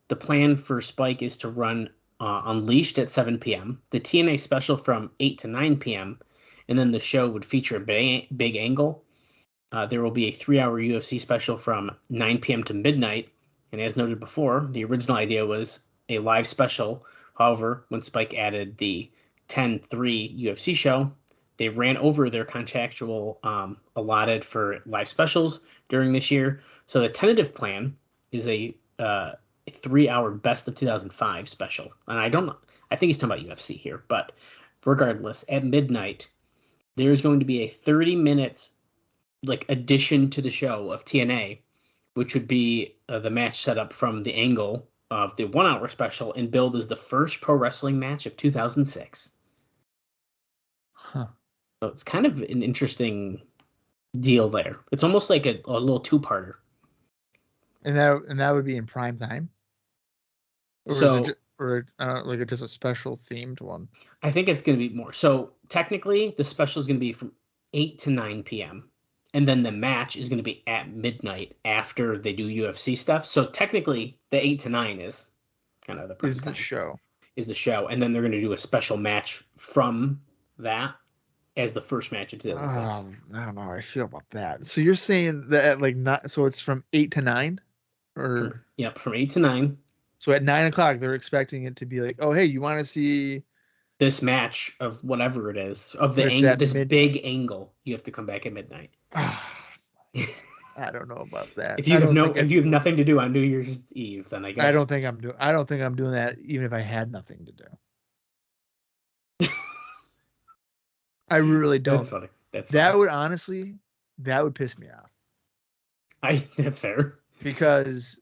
The plan for Spike is to run Unleashed at 7 p.m., the TNA special from 8 to 9 p.m., and then the show would feature a big angle. There will be a 3-hour UFC special from 9 p.m. to midnight. And as noted before, the original idea was a live special. However, when Spike added the 10-3 UFC show, they ran over their contractual allotted for live specials during this year. So the tentative plan is a 3-hour Best of 2005 special. And I think he's talking about UFC here. But regardless, at midnight, there's going to be a 30 minutes addition to the show of TNA, which would be the match setup from the angle of the 1-hour special and billed as the first pro wrestling match of 2006. Huh. So it's kind of an interesting deal there. It's almost like a little 2-parter. And that would be in prime time? Or just a special themed one? I think it's going to be more. So technically, the special is going to be from 8 to 9 p.m. And then the match is going to be at midnight after they do UFC stuff. So technically, the 8 to 9 is kind of the prime time. Is the show. And then they're going to do a special match from that as the first match of 2006. I don't know how I feel about that. So you're saying that so it's from 8 to 9? From 8 to 9. So at 9 o'clock, they're expecting it to be like, oh, hey, you want to see this match of whatever it is, of the angle, this big angle, you have to come back at midnight. I don't know about that. If you have nothing to do on New Year's Eve, then I guess I don't think I'm doing that even if I had nothing to do. I really don't. That's funny. That would piss me off. That's fair. Because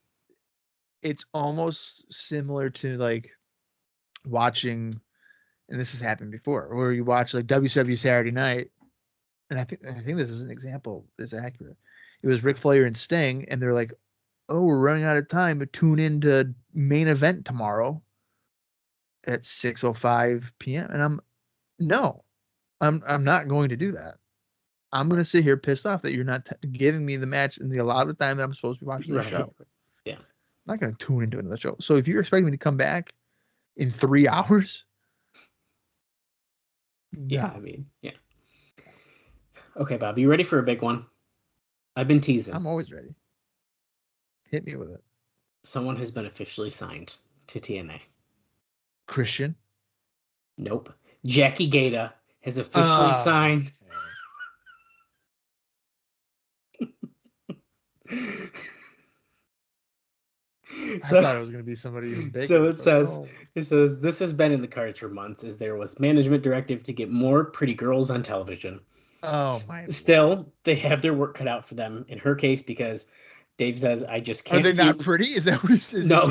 it's almost similar to watching, and this has happened before, where you watch WCW Saturday Night, and I think this is an example that's accurate. It was Ric Flair and Sting, and they're like, oh, we're running out of time, but tune in to main event tomorrow at 6:05 p.m. And I'm not going to do that. I'm going to sit here pissed off that you're not giving me the match in the allotted time that I'm supposed to be watching the show. Yeah. I'm not going to tune into another show. So if you're expecting me to come back in 3 hours, yeah, I mean, yeah. Okay, Bob, you ready for a big one? I've been teasing. I'm always ready. Hit me with it. Someone has been officially signed to TNA. Christian? Nope. Jackie Gata has officially signed. I thought it was going to be somebody even bigger. So it says this has been in the cards for months, as there was management directive to get more pretty girls on television. Oh my! Still, they have their work cut out for them. In her case, because Dave says, "I just can't." Are they not pretty? Is that what he says? No.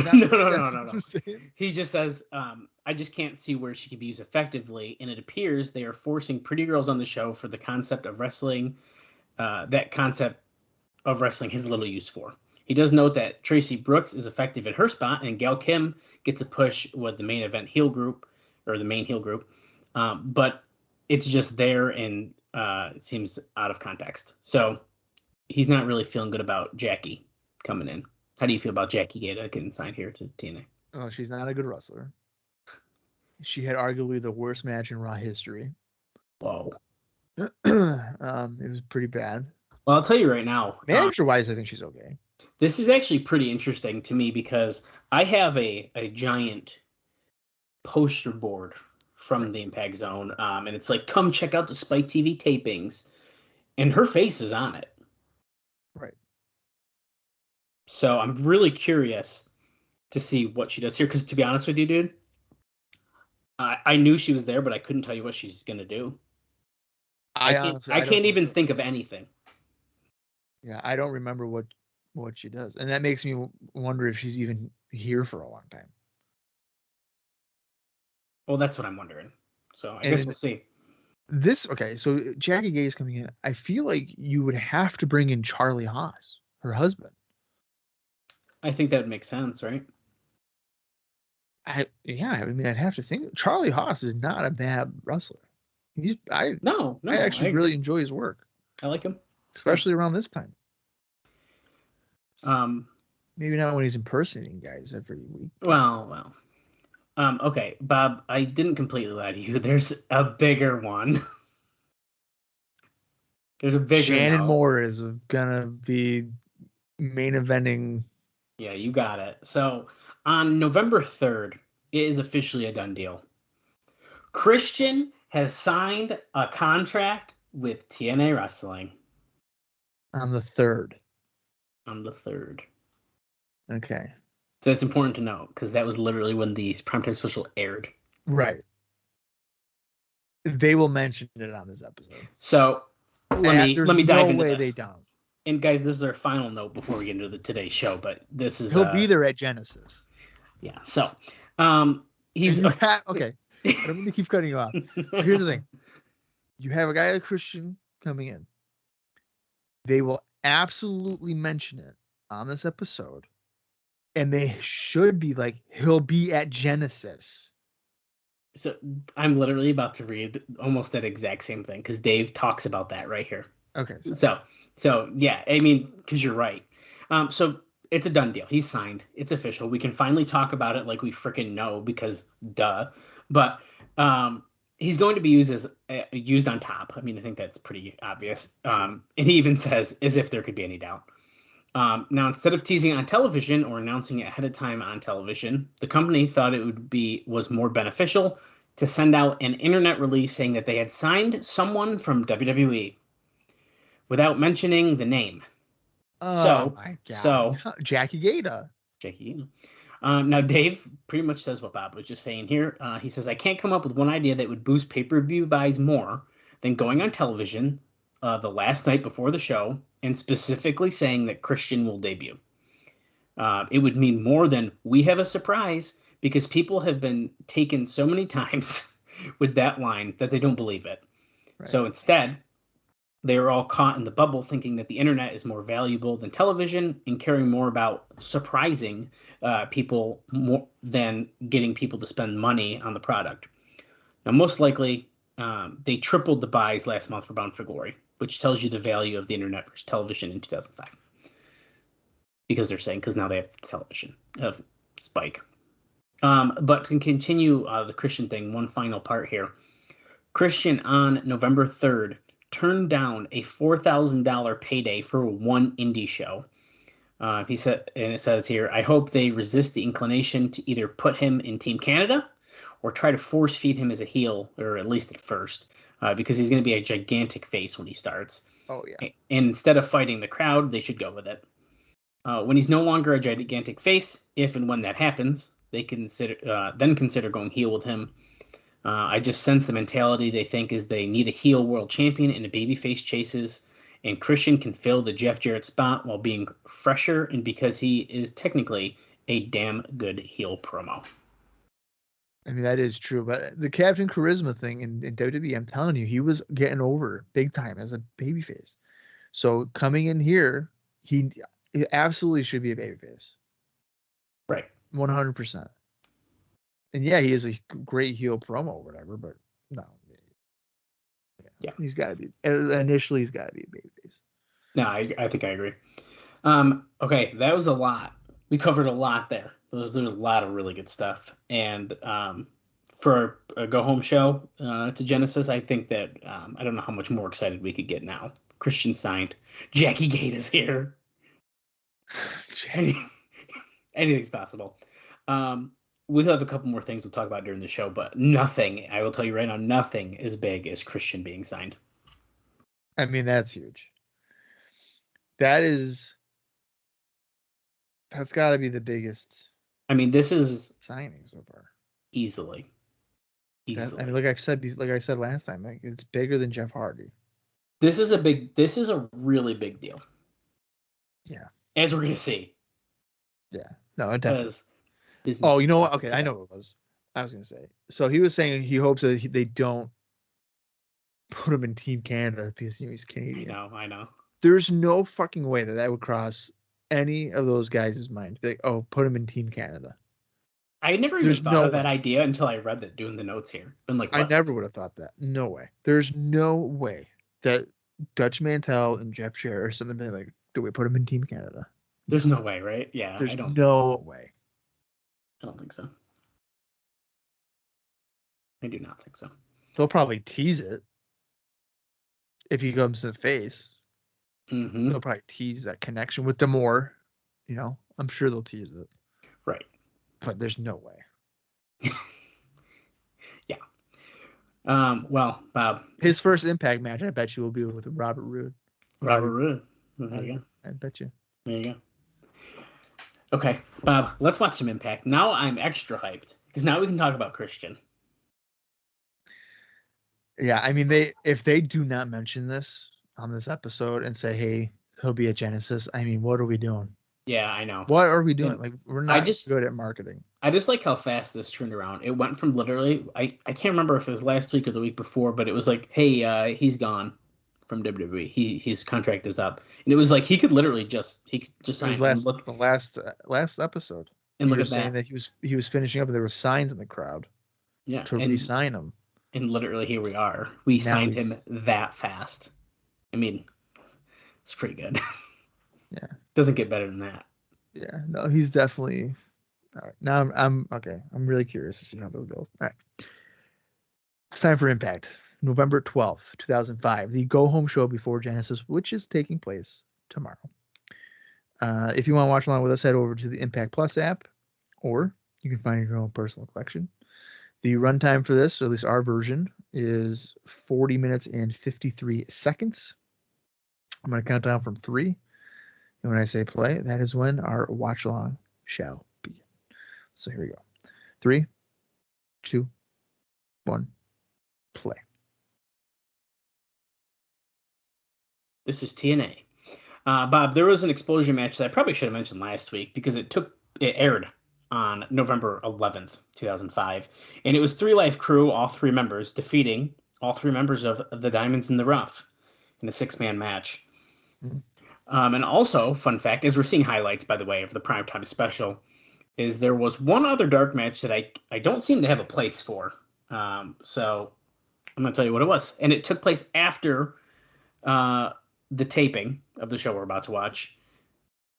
He just says, "I just can't see where she could be used effectively." And it appears they are forcing pretty girls on the show for the concept of wrestling. That concept of wrestling has little use for. He does note that Tracy Brooks is effective in her spot, and Gail Kim gets a push with the main event heel group, or the main heel group. But it's just there, and it seems out of context. So he's not really feeling good about Jackie coming in. How do you feel about Jackie Gata getting signed here to TNA? Oh, she's not a good wrestler. She had arguably the worst match in Raw history. Whoa. It was pretty bad. Well, I'll tell you right now. Manager-wise, I think she's okay. This is actually pretty interesting to me because I have a giant poster board from the Impact Zone, and it's like, come check out the Spike TV tapings, and her face is on it. Right. So I'm really curious to see what she does here, because to be honest with you, dude, I knew she was there, but I couldn't tell you what she's going to do. I can't even think of anything. Yeah, I don't remember what she does. And that makes me wonder if she's even here for a long time. Well, that's what I'm wondering. So I guess we'll see. So Jackie Gay is coming in. I feel like you would have to bring in Charlie Haas, her husband. I think that would make sense, right? I'd have to think. Charlie Haas is not a bad wrestler. I actually really enjoy his work. I like him. Especially around this time. Maybe not when he's impersonating guys every week. Well. Okay, Bob, I didn't completely lie to you. There's a bigger one. Shannon Moore is gonna be main eventing. Yeah, you got it. So on November 3rd, it is officially a done deal. Christian has signed a contract with TNA Wrestling. On the 3rd. Okay. So it's important to know because that was literally when the primetime special aired. Right. They will mention it on this episode. So let me dive into this. They don't. And guys, this is our final note before we get into today's show. But this is he'll be there at Genesis. Yeah. So he's okay. I don't mean to keep cutting you off. But here's the thing: you have a guy like Christian coming in. They will absolutely mention it on this episode. And they should be like, he'll be at Genesis. So I'm literally about to read almost that exact same thing because Dave talks about that right here. Okay. So yeah, I mean, because you're right. So it's a done deal. He's signed. It's official. We can finally talk about it like we freaking know because duh. But he's going to be used on top. I mean, I think that's pretty obvious. And he even says, as if there could be any doubt. Now, instead of teasing on television or announcing it ahead of time on television, the company thought it was more beneficial to send out an internet release saying that they had signed someone from WWE without mentioning the name. Oh my God. So Jackie Gata. Now, Dave pretty much says what Bob was just saying here. He says, I can't come up with one idea that would boost pay-per-view buys more than going on television the last night before the show and specifically saying that Christian will debut. It would mean more than we have a surprise because people have been taken so many times with that line that they don't believe it. Right. So instead, They are all caught in the bubble thinking that the internet is more valuable than television and caring more about surprising people more than getting people to spend money on the product. Now, most likely, they tripled the buys last month for Bound for Glory, which tells you the value of the internet versus television in 2005. Because they're saying, because now they have television of Spike. But to continue the Christian thing, one final part here. Christian on November 3rd turned down a $4,000 payday for one indie show. He said, and it says here, I hope they resist the inclination to either put him in Team Canada or try to force feed him as a heel, or at least at first, because he's going to be a gigantic face when he starts. Oh, yeah. And instead of fighting the crowd, they should go with it. When he's no longer a gigantic face, if and when that happens, they consider going heel with him. I just sense the mentality they think is they need a heel world champion and a babyface chases, and Christian can fill the Jeff Jarrett spot while being fresher and because he is technically a damn good heel promo. I mean, that is true, but the Captain Charisma thing in WWE, I'm telling you, he was getting over big time as a babyface. So coming in here, he absolutely should be a babyface. Right. 100%. And yeah, he is a great heel promo or whatever, but no. Yeah. He's got to be, initially he's got to be a babyface. No, I think I agree. Okay, that was a lot. We covered a lot there. There's a lot of really good stuff. And for a go-home show to Genesis, I think that I don't know how much more excited we could get now. Christian signed. Jackie Gate is here. Anything's possible. We'll have a couple more things we'll talk about during the show, but nothing, I will tell you right now, nothing as big as Christian being signed. I mean, that's huge. That's got to be the biggest. I mean, this is signing so far. Easily. I mean, like I said last time, like it's bigger than Jeff Hardy. This is a really big deal. Yeah. As we're gonna see. Yeah. No, it definitely. Oh, you know what? Okay, I know what it was. I was gonna say. So he was saying he hopes that they don't put him in Team Canada because he's Canadian. I know. There's no fucking way that would cross any of those guys' mind. Like, oh, put him in Team Canada. I never even thought of that idea until I read it doing the notes here. Been like, what? I never would have thought that. No way. There's no way that Dutch Mantel and Jeff Jarrett or something like, do we put him in Team Canada? There's no way, right? Yeah. There's no way. I don't think so. I do not think so. They'll probably tease it if he comes to the face. Mm-hmm. They'll probably tease that connection with D'Amore. You know, I'm sure they'll tease it. Right. But there's no way. Yeah. Well, Bob. His first Impact match, I bet you, will be with Robert Roode. Robert Roode. There you go. I bet you. There you go. Okay, Bob, let's watch some Impact. Now I'm extra hyped because now we can talk about Christian. Yeah, I mean, if they do not mention this on this episode and say, hey, he'll be at Genesis, I mean, what are we doing? Yeah, I know. What are we doing? Like, we're not good at marketing. I just like how fast this turned around. It went from literally, I can't remember if it was last week or the week before, but it was like, hey, he's gone from WWE. His contract is up. And it was like he could just sign. It was the last episode. And look at saying that. he was finishing up and there were signs in the crowd. Yeah. To re-sign him. And literally here we are. We signed him that fast. I mean, it's pretty good. Yeah. Doesn't get better than that. Yeah. No, he's definitely all right. Now I'm okay. I'm really curious to see how those go. All right. It's time for Impact. November 12th, 2005, the go-home show before Genesis, which is taking place tomorrow. If you want to watch along with us, head over to the Impact Plus app, or you can find your own personal collection. The runtime for this, or at least our version, is 40 minutes and 53 seconds. I'm going to count down from 3. And when I say play, that is when our watch-along shall begin. So here we go. 3, 2, 1, play. This is TNA. Bob, there was an explosion match that I probably should have mentioned last week because it aired on November 11th, 2005. And it was 3 Live Crew, all 3 members, defeating all 3 members of the Diamonds in the Rough. in a 6-man match. Mhm. And also, fun fact, as we're seeing highlights, by the way, of the primetime special, is there was one other dark match that I don't seem to have a place for. So I'm going to tell you what it was. And it took place after the taping of the show we're about to watch.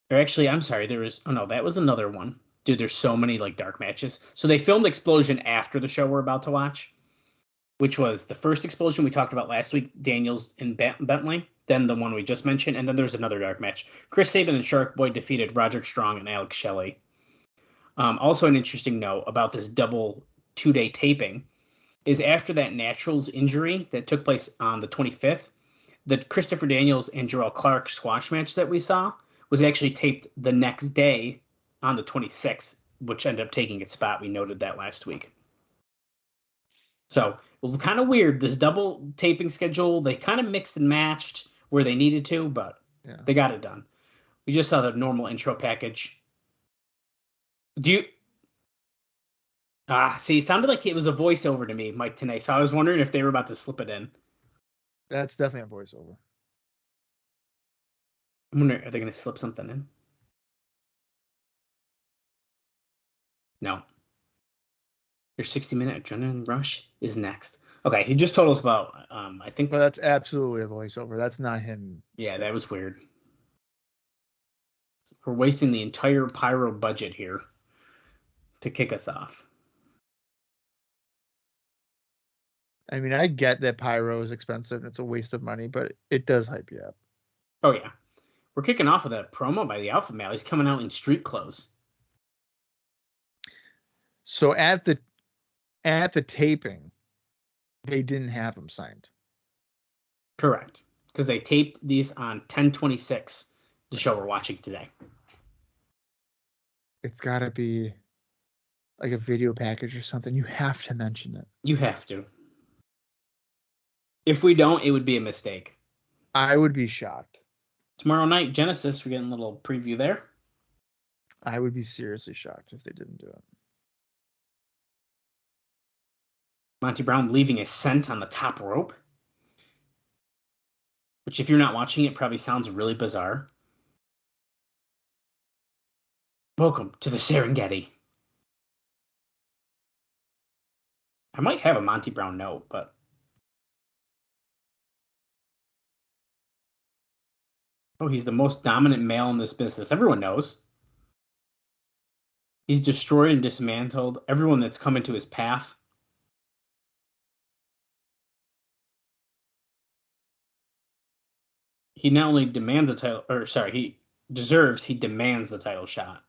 Or actually, I'm sorry, that was another one. Dude, there's so many like dark matches. So they filmed Explosion after the show we're about to watch, which was the first Explosion we talked about last week, Daniels and Bentley, then the one we just mentioned, and then there's another dark match. Chris Sabin and Shark Boy defeated Roderick Strong and Alex Shelley. Also, an interesting note about this double 2-day taping is after that Naturals injury that took place on the 25th, the Christopher Daniels and Jarrell Clark squash match that we saw was actually taped the next day on the 26th, which ended up taking its spot. We noted that last week. So it was kind of weird, this double taping schedule. They kind of mixed and matched where they needed to, but they got it done. We just saw the normal intro package. See, it sounded like it was a voiceover to me, Mike, tonight. So I was wondering if they were about to slip it in. That's definitely a voiceover. I'm wondering, are they going to slip something in? No. Your 60-minute adrenaline rush is next. Okay, he just told us about, I think... Well, that's absolutely a voiceover. That's not him. Yeah, that was weird. We're wasting the entire pyro budget here to kick us off. I mean, I get that pyro is expensive and it's a waste of money, but it does hype you up. Oh, yeah. We're kicking off with a promo by the Alpha Male. He's coming out in street clothes. So at the taping, they didn't have him signed. Correct. Because they taped these on 10/26, the show we're watching today. It's got to be like a video package or something. You have to mention it. You have to. If we don't, it would be a mistake. I would be shocked. Tomorrow night, Genesis, we're getting a little preview there. I would be seriously shocked if they didn't do it. Monty Brown leaving a scent on the top rope. Which, if you're not watching it, probably sounds really bizarre. Welcome to the Serengeti. I might have a Monty Brown note, but... Oh, he's the most dominant male in this business. Everyone knows. He's destroyed and dismantled everyone that's come into his path. He not only demands a title, he demands the title shot.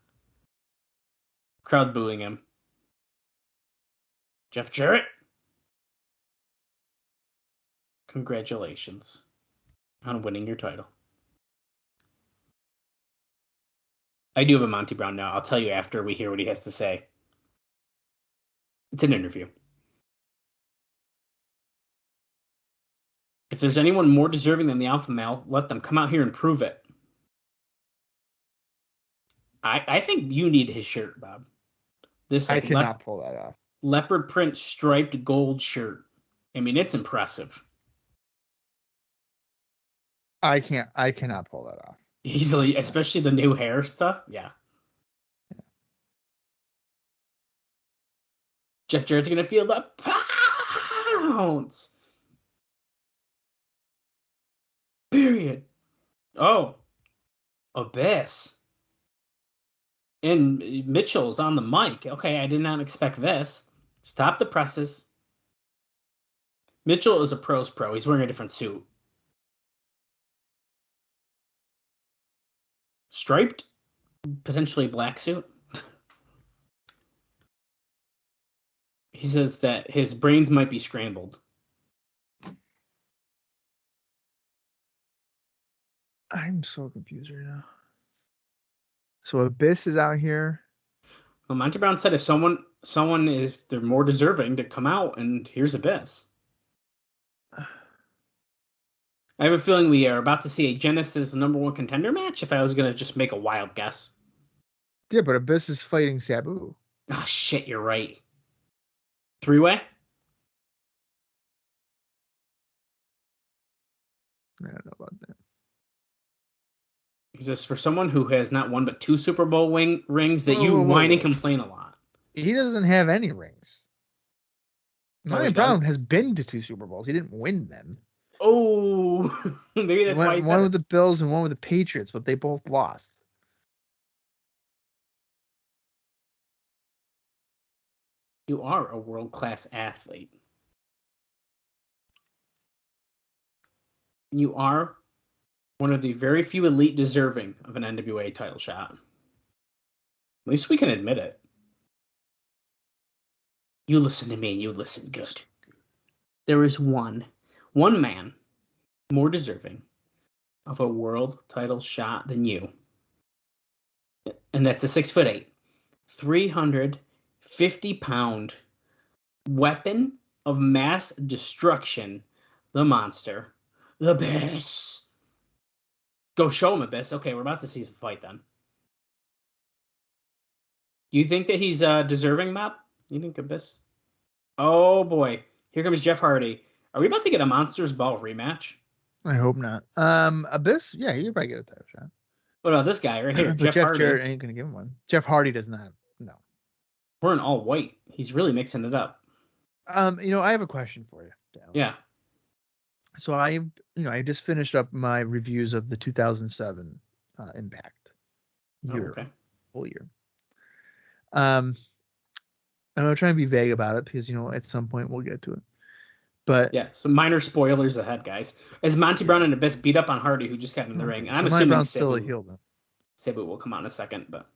Crowd booing him. Jeff Jarrett. Congratulations on winning your title. I do have a Monty Brown now. I'll tell you after we hear what he has to say. It's an interview. If there's anyone more deserving than the Alpha Male, let them come out here and prove it. I think you need his shirt, Bob. This I cannot pull that off. Leopard print striped gold shirt. I mean, it's impressive. I cannot pull that off. Easily, especially the new hair stuff. Yeah. Jeff Jarrett's going to feel the pounds. Period. Oh. Abyss. And Mitchell's on the mic. Okay, I did not expect this. Stop the presses. Mitchell is a pro's pro. He's wearing a different suit. Striped, potentially black suit. He says that his brains might be scrambled. I'm so confused right now. So Abyss is out here. Well, Monty Brown said if someone if they're more deserving to come out, and here's Abyss. I have a feeling we are about to see a Genesis #1 contender match, if I was going to just make a wild guess. Yeah, but Abyss is fighting Sabu. Oh, shit, you're right. 3-way? I don't know about that. Is this for someone who has not one but 2 Super Bowl rings that you Whoa. whine and complain a lot? He doesn't have any rings. Monty he Brown doesn't? has been to 2 Super Bowls. He didn't win them. Oh, maybe that's why he said one it. with the Bills and one with the Patriots, but they both lost. You are a world-class athlete. You are one of the very few elite deserving of an NWA title shot. At least we can admit it. You listen to me and you listen good. There is one man more deserving of a world title shot than you. And that's a 6'8", 350-pound weapon of mass destruction, the monster, the Abyss. Go show him, Abyss. Okay, we're about to see some fight then. You think that he's deserving, Map? You think Abyss? Oh boy, here comes Jeff Hardy. Are we about to get a Monsters Ball rematch? I hope not. Abyss, yeah, you probably get a title shot. What about this guy right here, But Jeff Hardy? Jarrett ain't gonna give him one. Jeff Hardy does not. No. We're in all white. He's really mixing it up. I have a question for you, Dallas. Yeah. So I just finished up my reviews of the 2007 Impact year, full year. I'm gonna try and be vague about it because at some point we'll get to it. But yeah, so minor spoilers ahead, guys. As Monty Brown and Abyss beat up on Hardy, who just got in the ring, and I'm assuming Brown's still a heel though. Sabu will come out in a second, but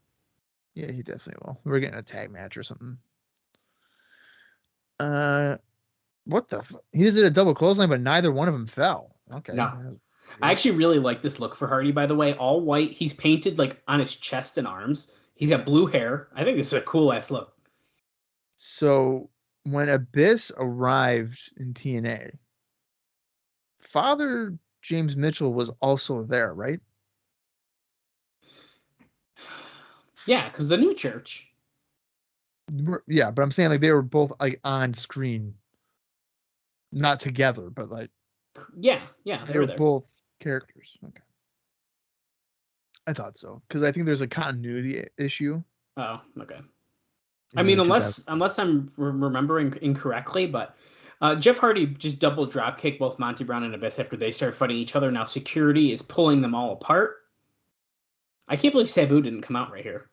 yeah, he definitely will. We're getting a tag match or something. What the? He just did a double clothesline, but neither one of them fell. Okay. No. I actually really like this look for Hardy, by the way. All white. He's painted like on his chest and arms. He's got blue hair. I think this is a cool ass look. So when Abyss arrived in TNA, Father James Mitchell was also there, right? Yeah, because the new church. Yeah, but I'm saying like they were both like on screen, not together, but like yeah, they were there. Both characters. Okay, I thought so because I think there's a continuity issue. Oh, okay. I mean, unless I'm remembering incorrectly, but Jeff Hardy just double drop kicked both Monty Brown and Abyss after they started fighting each other. Now security is pulling them all apart. I can't believe Sabu didn't come out right here.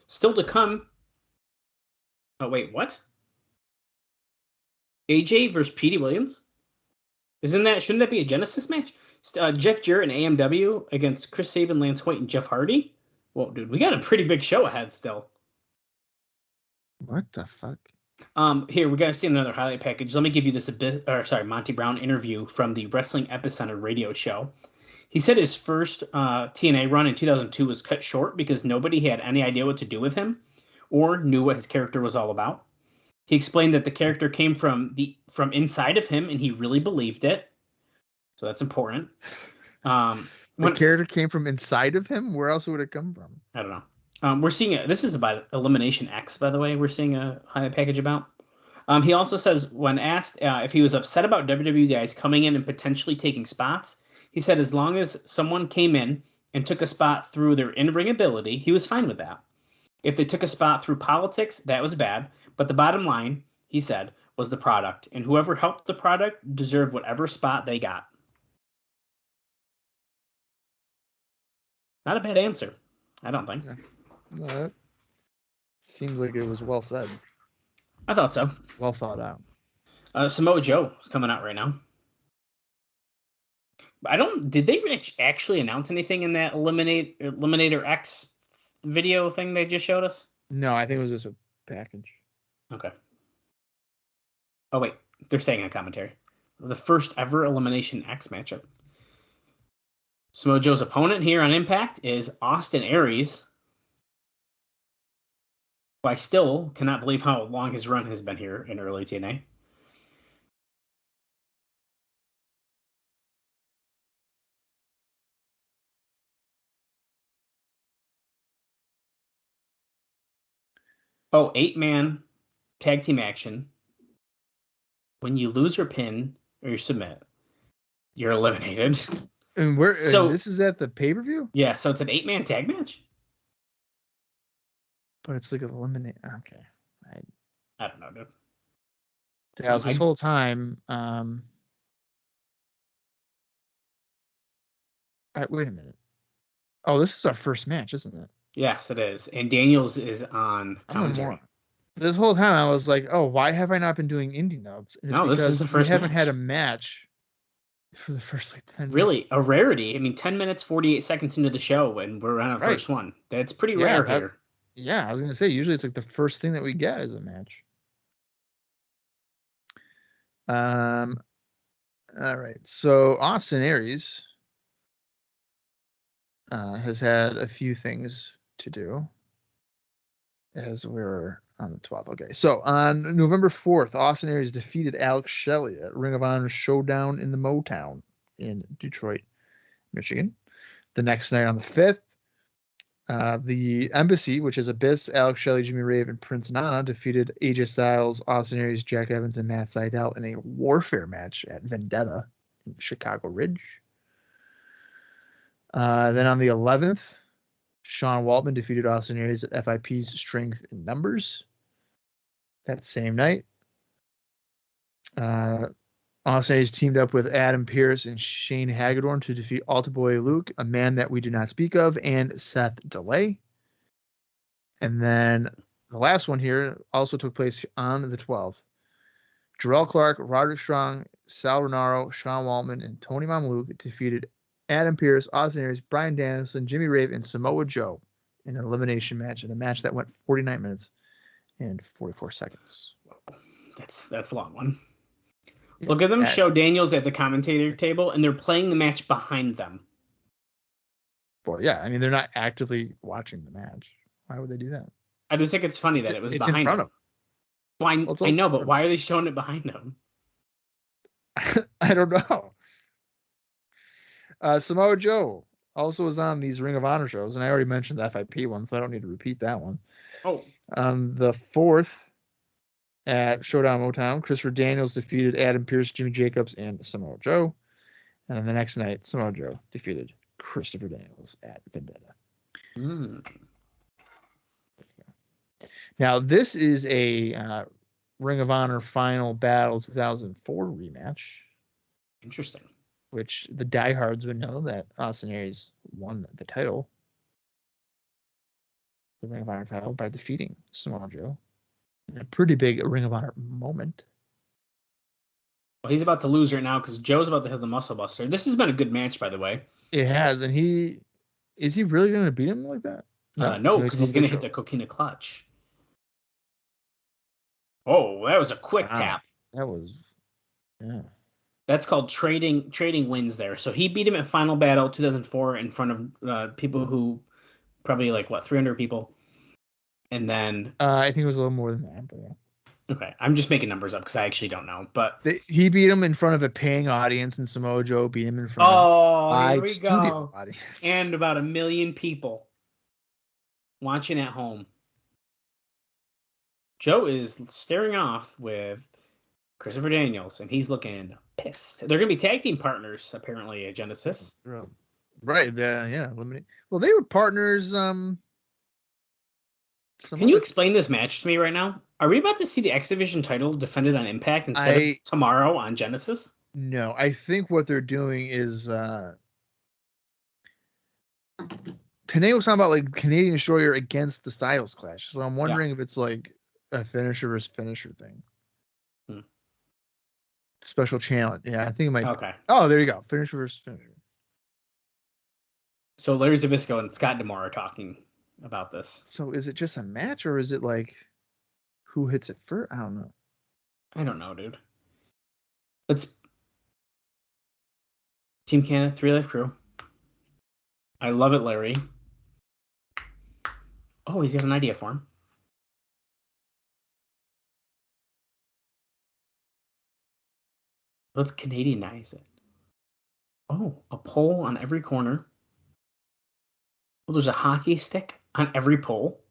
Still to come. Oh wait, what? AJ versus Petey Williams? Shouldn't that be a Genesis match? Jeff Jarrett and AMW against Chris Sabin, Lance Hoyt, and Jeff Hardy? Whoa, dude, we got a pretty big show ahead still. What the fuck? Here, we got to see another highlight package. Let me give you this Monty Brown interview from the Wrestling Epicenter radio show. He said his first TNA run in 2002 was cut short because nobody had any idea what to do with him or knew what his character was all about. He explained that the character came from inside of him and he really believed it. So that's important. The character came from inside of him? Where else would it come from? I don't know. We're seeing this is about Elimination X, by the way. We're seeing a highlight package about. He also says when asked if he was upset about WWE guys coming in and potentially taking spots, he said as long as someone came in and took a spot through their in-ring ability, he was fine with that. If they took a spot through politics, that was bad. But the bottom line, he said, was the product. And whoever helped the product deserved whatever spot they got. Not a bad answer, I don't think. Yeah. No, that seems like it was well said. I thought so. Well thought out. Samoa Joe is coming out right now. Did they actually announce anything in that Eliminator X video thing they just showed us? No, I think it was just a package. Okay. Oh, wait. They're saying on commentary. The first ever Elimination X matchup. Samoa Joe's opponent here on Impact is Austin Aries. Who I still cannot believe how long his run has been here in early TNA. Oh, 8-man tag team action. When you lose or pin or you submit, You're eliminated. And this is at the pay-per-view? Yeah, so it's an 8-man tag match? But it's like an eliminate. Okay. I don't know, dude. Yeah, this whole time. Wait a minute. Oh, this is our first match, isn't it? Yes, it is. And Daniels is on commentary. This whole time I was like, oh, why have I not been doing indie notes? And it's no, this is the first we haven't had a match for the first 10 minutes. Really, a rarity. I mean, 10 minutes, 48 seconds into the show, and we're on our first one. That's pretty rare here. Yeah, I was going to say, usually it's like the first thing that we get is a match. All right. So Austin Aries has had a few things to do as we're on the 12th. Okay. So on November 4th, Austin Aries defeated Alex Shelley at Ring of Honor Showdown in the Motown in Detroit, Michigan. The next night on the 5th, the Embassy, which is Abyss, Alex Shelley, Jimmy Rave, and Prince Nana, defeated AJ Styles, Austin Aries, Jack Evans, and Matt Sydal in a Warfare match at Vendetta in Chicago Ridge. Then on the 11th, Sean Waltman defeated Austin Aries at FIP's Strength in Numbers. That same night, Austin Aries teamed up with Adam Pearce and Shane Hagedorn to defeat Alta Boy Luke, a man that we do not speak of, and Seth DeLay. And then the last one here also took place on the 12th. Jarrell Clark, Roderick Strong, Sal Renaro, Sean Waltman, and Tony Mamluke defeated Adam Pearce, Austin Aries, Bryan Danielson, Jimmy Rave, and Samoa Joe in an elimination match, in a match that went 49 minutes and 44 seconds. That's a long one. Look at them show Daniels at the commentator table, and they're playing the match behind them. Well, yeah, I mean, they're not actively watching the match. Why would they do that? I just think it's funny that it was behind in front them. Of I know, but why are they showing it behind them? I don't know. Samoa Joe also was on these Ring of Honor shows, and I already mentioned the FIP one, so I don't need to repeat that one. Oh. The 4th, at Showdown Motown, Christopher Daniels defeated Adam Pearce, Jimmy Jacobs, and Samoa Joe. And then the next night, Samoa Joe defeated Christopher Daniels at Vendetta. Now, this is a Ring of Honor Final Battle 2004 rematch. Interesting. Which the diehards would know that Austin Aries won the title, the Ring of Honor title, by defeating Samoa Joe. A pretty big Ring of Honor moment. Well, he's about to lose right now because Joe's about to hit the Muscle Buster. This has been a good match, by the way. It has, and is he really going to beat him like that? No, because he's going to hit the Coquina Clutch. Oh, that was a quick tap. That was, yeah. That's called trading wins there. So he beat him at Final Battle 2004 in front of people who probably 300 people. And then I think it was a little more than that. But yeah. Okay, I'm just making numbers up because I actually don't know. But he beat him in front of a paying audience, and Samoa Joe beat him in front of here we go. Audience. And about 1 million people watching at home. Joe is staring off with Christopher Daniels, and he's looking pissed. They're going to be tag team partners, apparently, at Genesis. Right, yeah. Well, they were partners. Can you explain this match to me right now? Are we about to see the X Division title defended on Impact instead of tomorrow on Genesis? No, I think what they're doing is Today was talking about Canadian Destroyer against the Styles Clash. So I'm wondering if it's like a finisher versus finisher thing. Special challenge. Yeah, I think it might. Okay. Oh, there you go. Finisher versus finisher. So Larry Zbyszko and Scott D'Amore are talking about this. So is it just a match, or is it who hits it first? I don't know. I don't know, dude. Let's Team Canada, 3 Life Crew. I love it, Larry. Oh, he's got an idea for him. Let's Canadianize it. Oh, a pole on every corner. Oh, there's a hockey stick on every pole.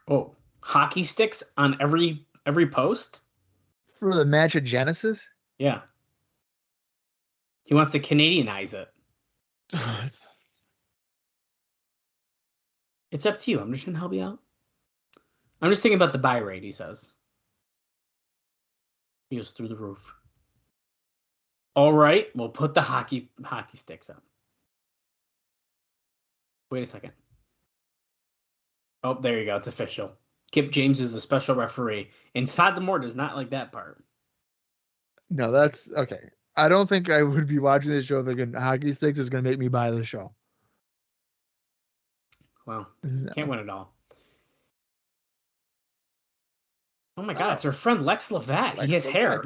Oh, hockey sticks on every post. For the match at Genesis? Yeah. He wants to Canadianize it. It's up to you. I'm just going to help you out. I'm just thinking about the buy rate, he says. He goes through the roof. All right, we'll put the hockey sticks up. Wait a second. Oh, there you go. It's official. Kip James is the special referee. And Todd D'Amore does not like that part. No, that's okay. I don't think I would be watching this show thinking hockey sticks is going to make me buy the show. Well, No. can't win it all. Oh my God, it's our friend Lex Levesque. He has hair.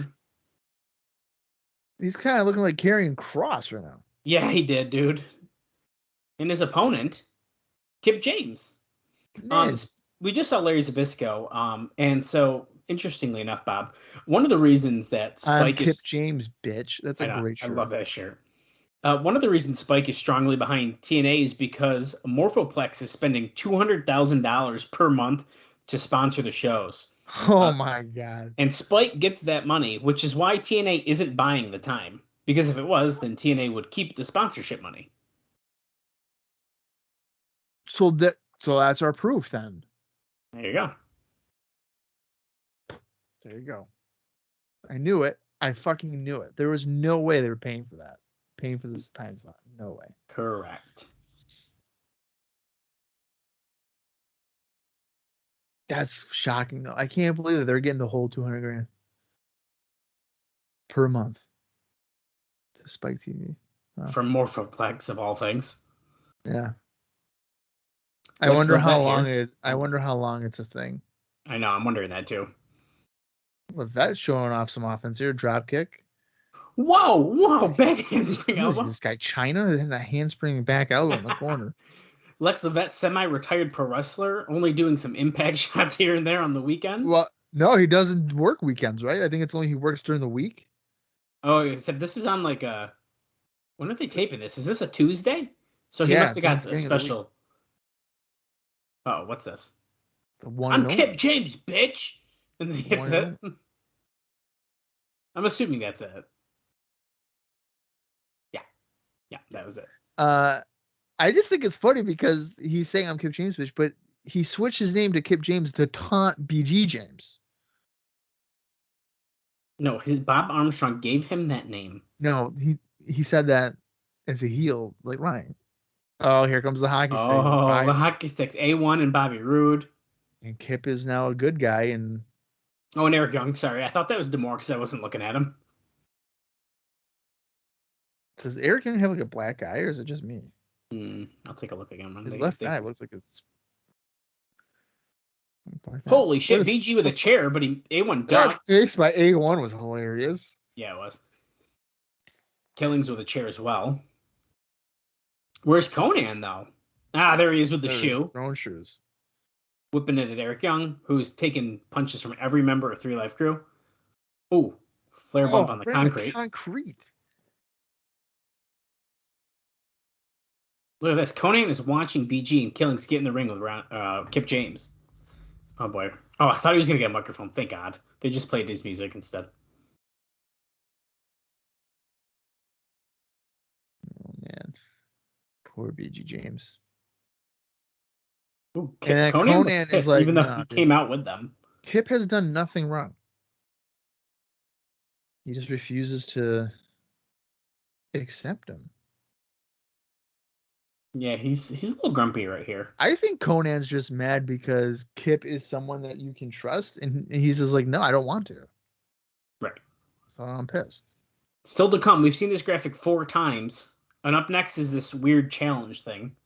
He's kind of looking like Karrion Kross right now. Yeah, he did, dude. And his opponent, Kip James. We just saw Larry Zbyszko. And so, interestingly enough, Bob, one of the reasons that Spike Kip James, bitch. That's a great shirt. I love that shirt. One of the reasons Spike is strongly behind TNA is because Morphoplex is spending $200,000 per month to sponsor the shows. Oh my God. And Spike gets that money, which is why TNA isn't buying the time. Because if it was, then TNA would keep the sponsorship money. So that's our proof then. There you go. There you go. I knew it. I fucking knew it. There was no way they were paying for that. Paying for this time slot. No way. Correct. That's shocking though. I can't believe that they're getting the whole $200,000 per month to Spike TV. From Morphoplex of all things. Yeah. I wonder how long it's a thing. I know. I'm wondering that too. Well, that's showing off some offense here. Drop kick. Whoa! Back handspring elbow. This guy China hitting that handspring back elbow in the corner. Lex Levesque, semi-retired pro wrestler, only doing some impact shots here and there on the weekends. Well, no, he doesn't work weekends, right? I think it's only he works during the week. Oh, he said this is on like a. When are they taping this? Is this a Tuesday? So he must have got a special. Oh, what's this? I'm Kip James, bitch. And then he hits it. I'm assuming that's it. Yeah, that was it. I just think it's funny because he's saying I'm Kip James, bitch, but he switched his name to Kip James to taunt BG James. No, his Bob Armstrong gave him that name. No, he said that as a heel, like Ryan. Oh, here comes the hockey sticks. Oh, the hockey sticks. A1 and Bobby Roode. And Kip is now a good guy. And Eric Young. Sorry, I thought that was D'Amore because I wasn't looking at him. Does Eric Young have like a black eye, or is it just me? I'll take a look again. His left eye looks like it's. Holy shit! VG with a chair, but A1 ducked. That face by A1 was hilarious. Yeah, it was. Killings with a chair as well. Where's Conan though? There he is with the shoe. Throwing shoes. Whipping it at Eric Young, who's taking punches from every member of 3 Live Crew. Ooh, flare bump on the concrete. Look at this. Conan is watching BG and Killings get in the ring with Kip James. Oh, boy. Oh, I thought he was going to get a microphone. Thank God. They just played his music instead. Oh, man. Poor BG James. Ooh, Conan is like, even though he came out with them. Kip has done nothing wrong. He just refuses to accept him. Yeah, he's a little grumpy right here. I think Conan's just mad because Kip is someone that you can trust, and he's just like, no, I don't want to. Right. So I'm pissed. Still to come. We've seen this graphic 4 times, and up next is this weird challenge thing.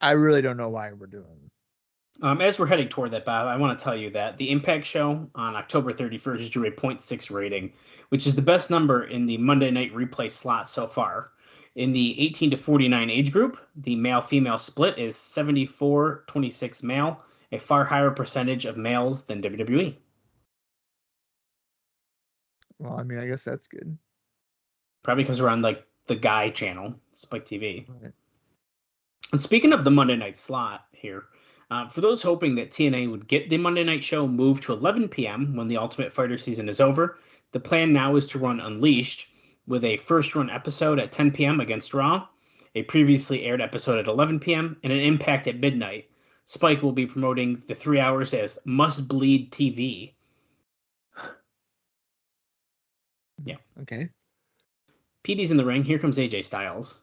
I really don't know why we're doing it. As we're heading toward that, Bob, I want to tell you that the Impact show on October 31st drew a 0.6 rating, which is the best number in the Monday Night Replay slot so far. In the 18 to 49 age group, the male-female split is 74-26 male, a far higher percentage of males than WWE. Well, I mean, I guess that's good. Probably because we're on like the Guy channel, Spike TV. Right. And speaking of the Monday night slot here, For those hoping that TNA would get the Monday Night Show moved to 11 p.m. when the Ultimate Fighter season is over, the plan now is to run Unleashed with a first-run episode at 10 p.m. against Raw, a previously aired episode at 11 p.m., and an Impact at midnight. Spike will be promoting the 3 hours as Must Bleed TV. Yeah. Okay. Petey's in the ring. Here comes AJ Styles.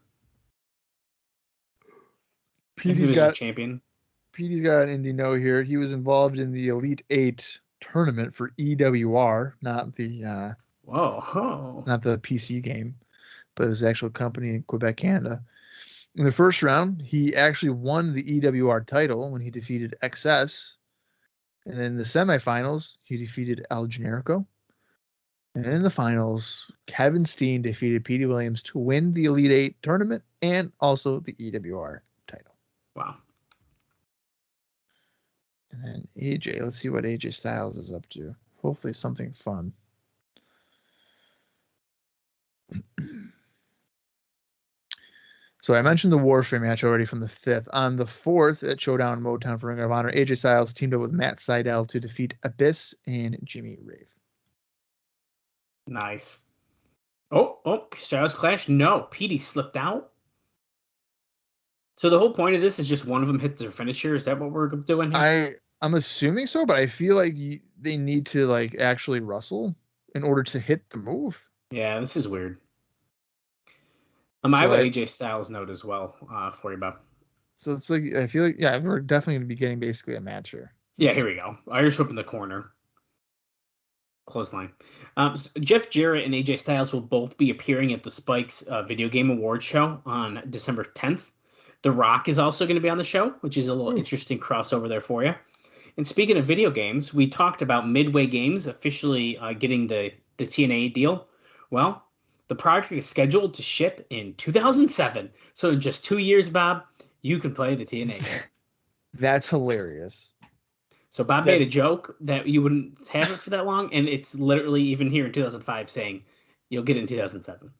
Petey's got champion. Petey's got an indie note here. He was involved in the Elite 8 tournament for EWR, not the not the PC game, but his actual company in Quebec, Canada. In the first round, he actually won the EWR title when he defeated XS. And then in the semifinals, he defeated El Generico. And in the finals, Kevin Steen defeated Petey Williams to win the Elite 8 tournament and also the EWR title. Wow. And then AJ, let's see what AJ Styles is up to. Hopefully something fun. So I mentioned the Warfare match already from the 5th. On the 4th at Showdown in Motown for Ring of Honor, AJ Styles teamed up with Matt Sydal to defeat Abyss and Jimmy Rave. Nice. Oh, Styles Clash? No, Petey slipped out. So the whole point of this is just one of them hits their finisher. Is that what we're doing here? I'm assuming so, but I feel like they need to like actually wrestle in order to hit the move. Yeah, this is weird. I have an AJ Styles note as well for you, Bob. So it's like, I feel like, yeah, we're definitely going to be getting basically a match here. Yeah, here we go. Irish whip in the corner. Clothesline. Jeff Jarrett and AJ Styles will both be appearing at the Spikes Video Game Awards show on December 10th. The Rock is also going to be on the show, which is a little interesting crossover there for you. And speaking of video games, we talked about Midway Games officially getting the TNA deal. Well, the project is scheduled to ship in 2007. So in just 2 years, Bob, you can play the TNA game. That's hilarious. So Bob made a joke that you wouldn't have it for that long, and it's literally even here in 2005 saying you'll get it in 2007.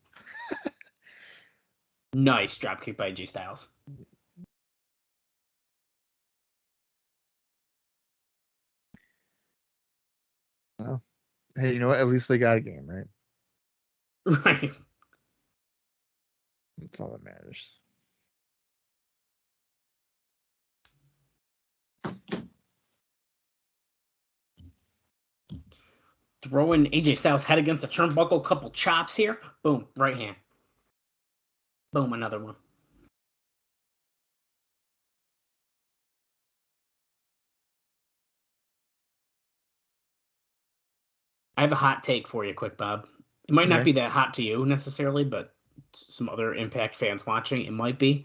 Nice dropkick by AJ Styles. Well, hey, you know what? At least they got a game, right? Right. That's all that matters. Throwing AJ Styles' head against the turnbuckle, couple chops here. Boom, right hand. Boom, another one. I have a hot take for you, quick, Bob. It might not be that hot to you necessarily, but some other Impact fans watching, it might be.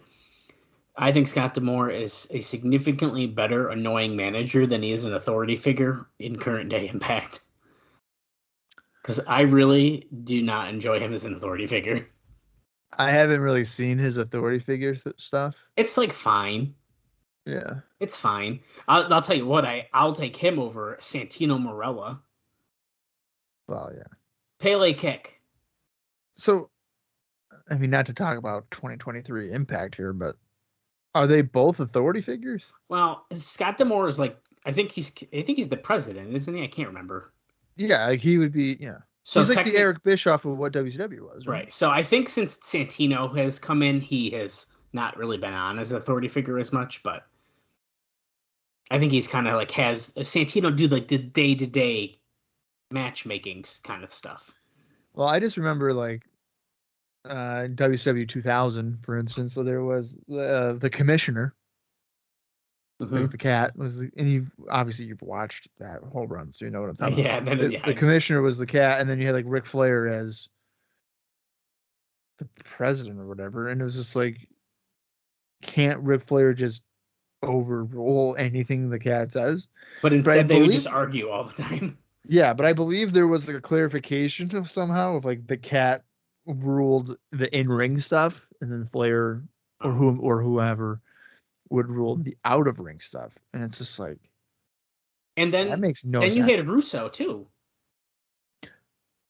I think Scott D'Amore is a significantly better annoying manager than he is an authority figure in current day Impact. Because I really do not enjoy him as an authority figure. I haven't really seen his authority figure stuff. It's like fine. Yeah. It's fine. I'll tell you what, I'll take him over Santino Marella. Well, yeah. Pele kick. So, I mean, not to talk about 2023 Impact here, but are they both authority figures? Well, Scott D'Amore is like, I think he's the president, isn't he? I can't remember. Yeah, like he would be, yeah. So he's like the Eric Bischoff of what WCW was, right? Right. So I think since Santino has come in, he has not really been on as an authority figure as much, but I think he's kind of like has Santino do like the day-to-day matchmaking kind of stuff. Well, I just remember like WCW 2000, for instance. So there was the commissioner, like the cat was, and you've watched that whole run, so you know what I'm talking about. The commissioner was the cat, and then you had like Ric Flair as the president or whatever, and it was just like, can't Ric Flair just overrule anything the cat says? But instead, they would just argue all the time. Yeah, but I believe there was like a clarification of somehow of like the cat ruled the in-ring stuff, and then Flair or whoever would rule the out-of-ring stuff, and it's just like, and then that makes no sense. Then you had Russo too.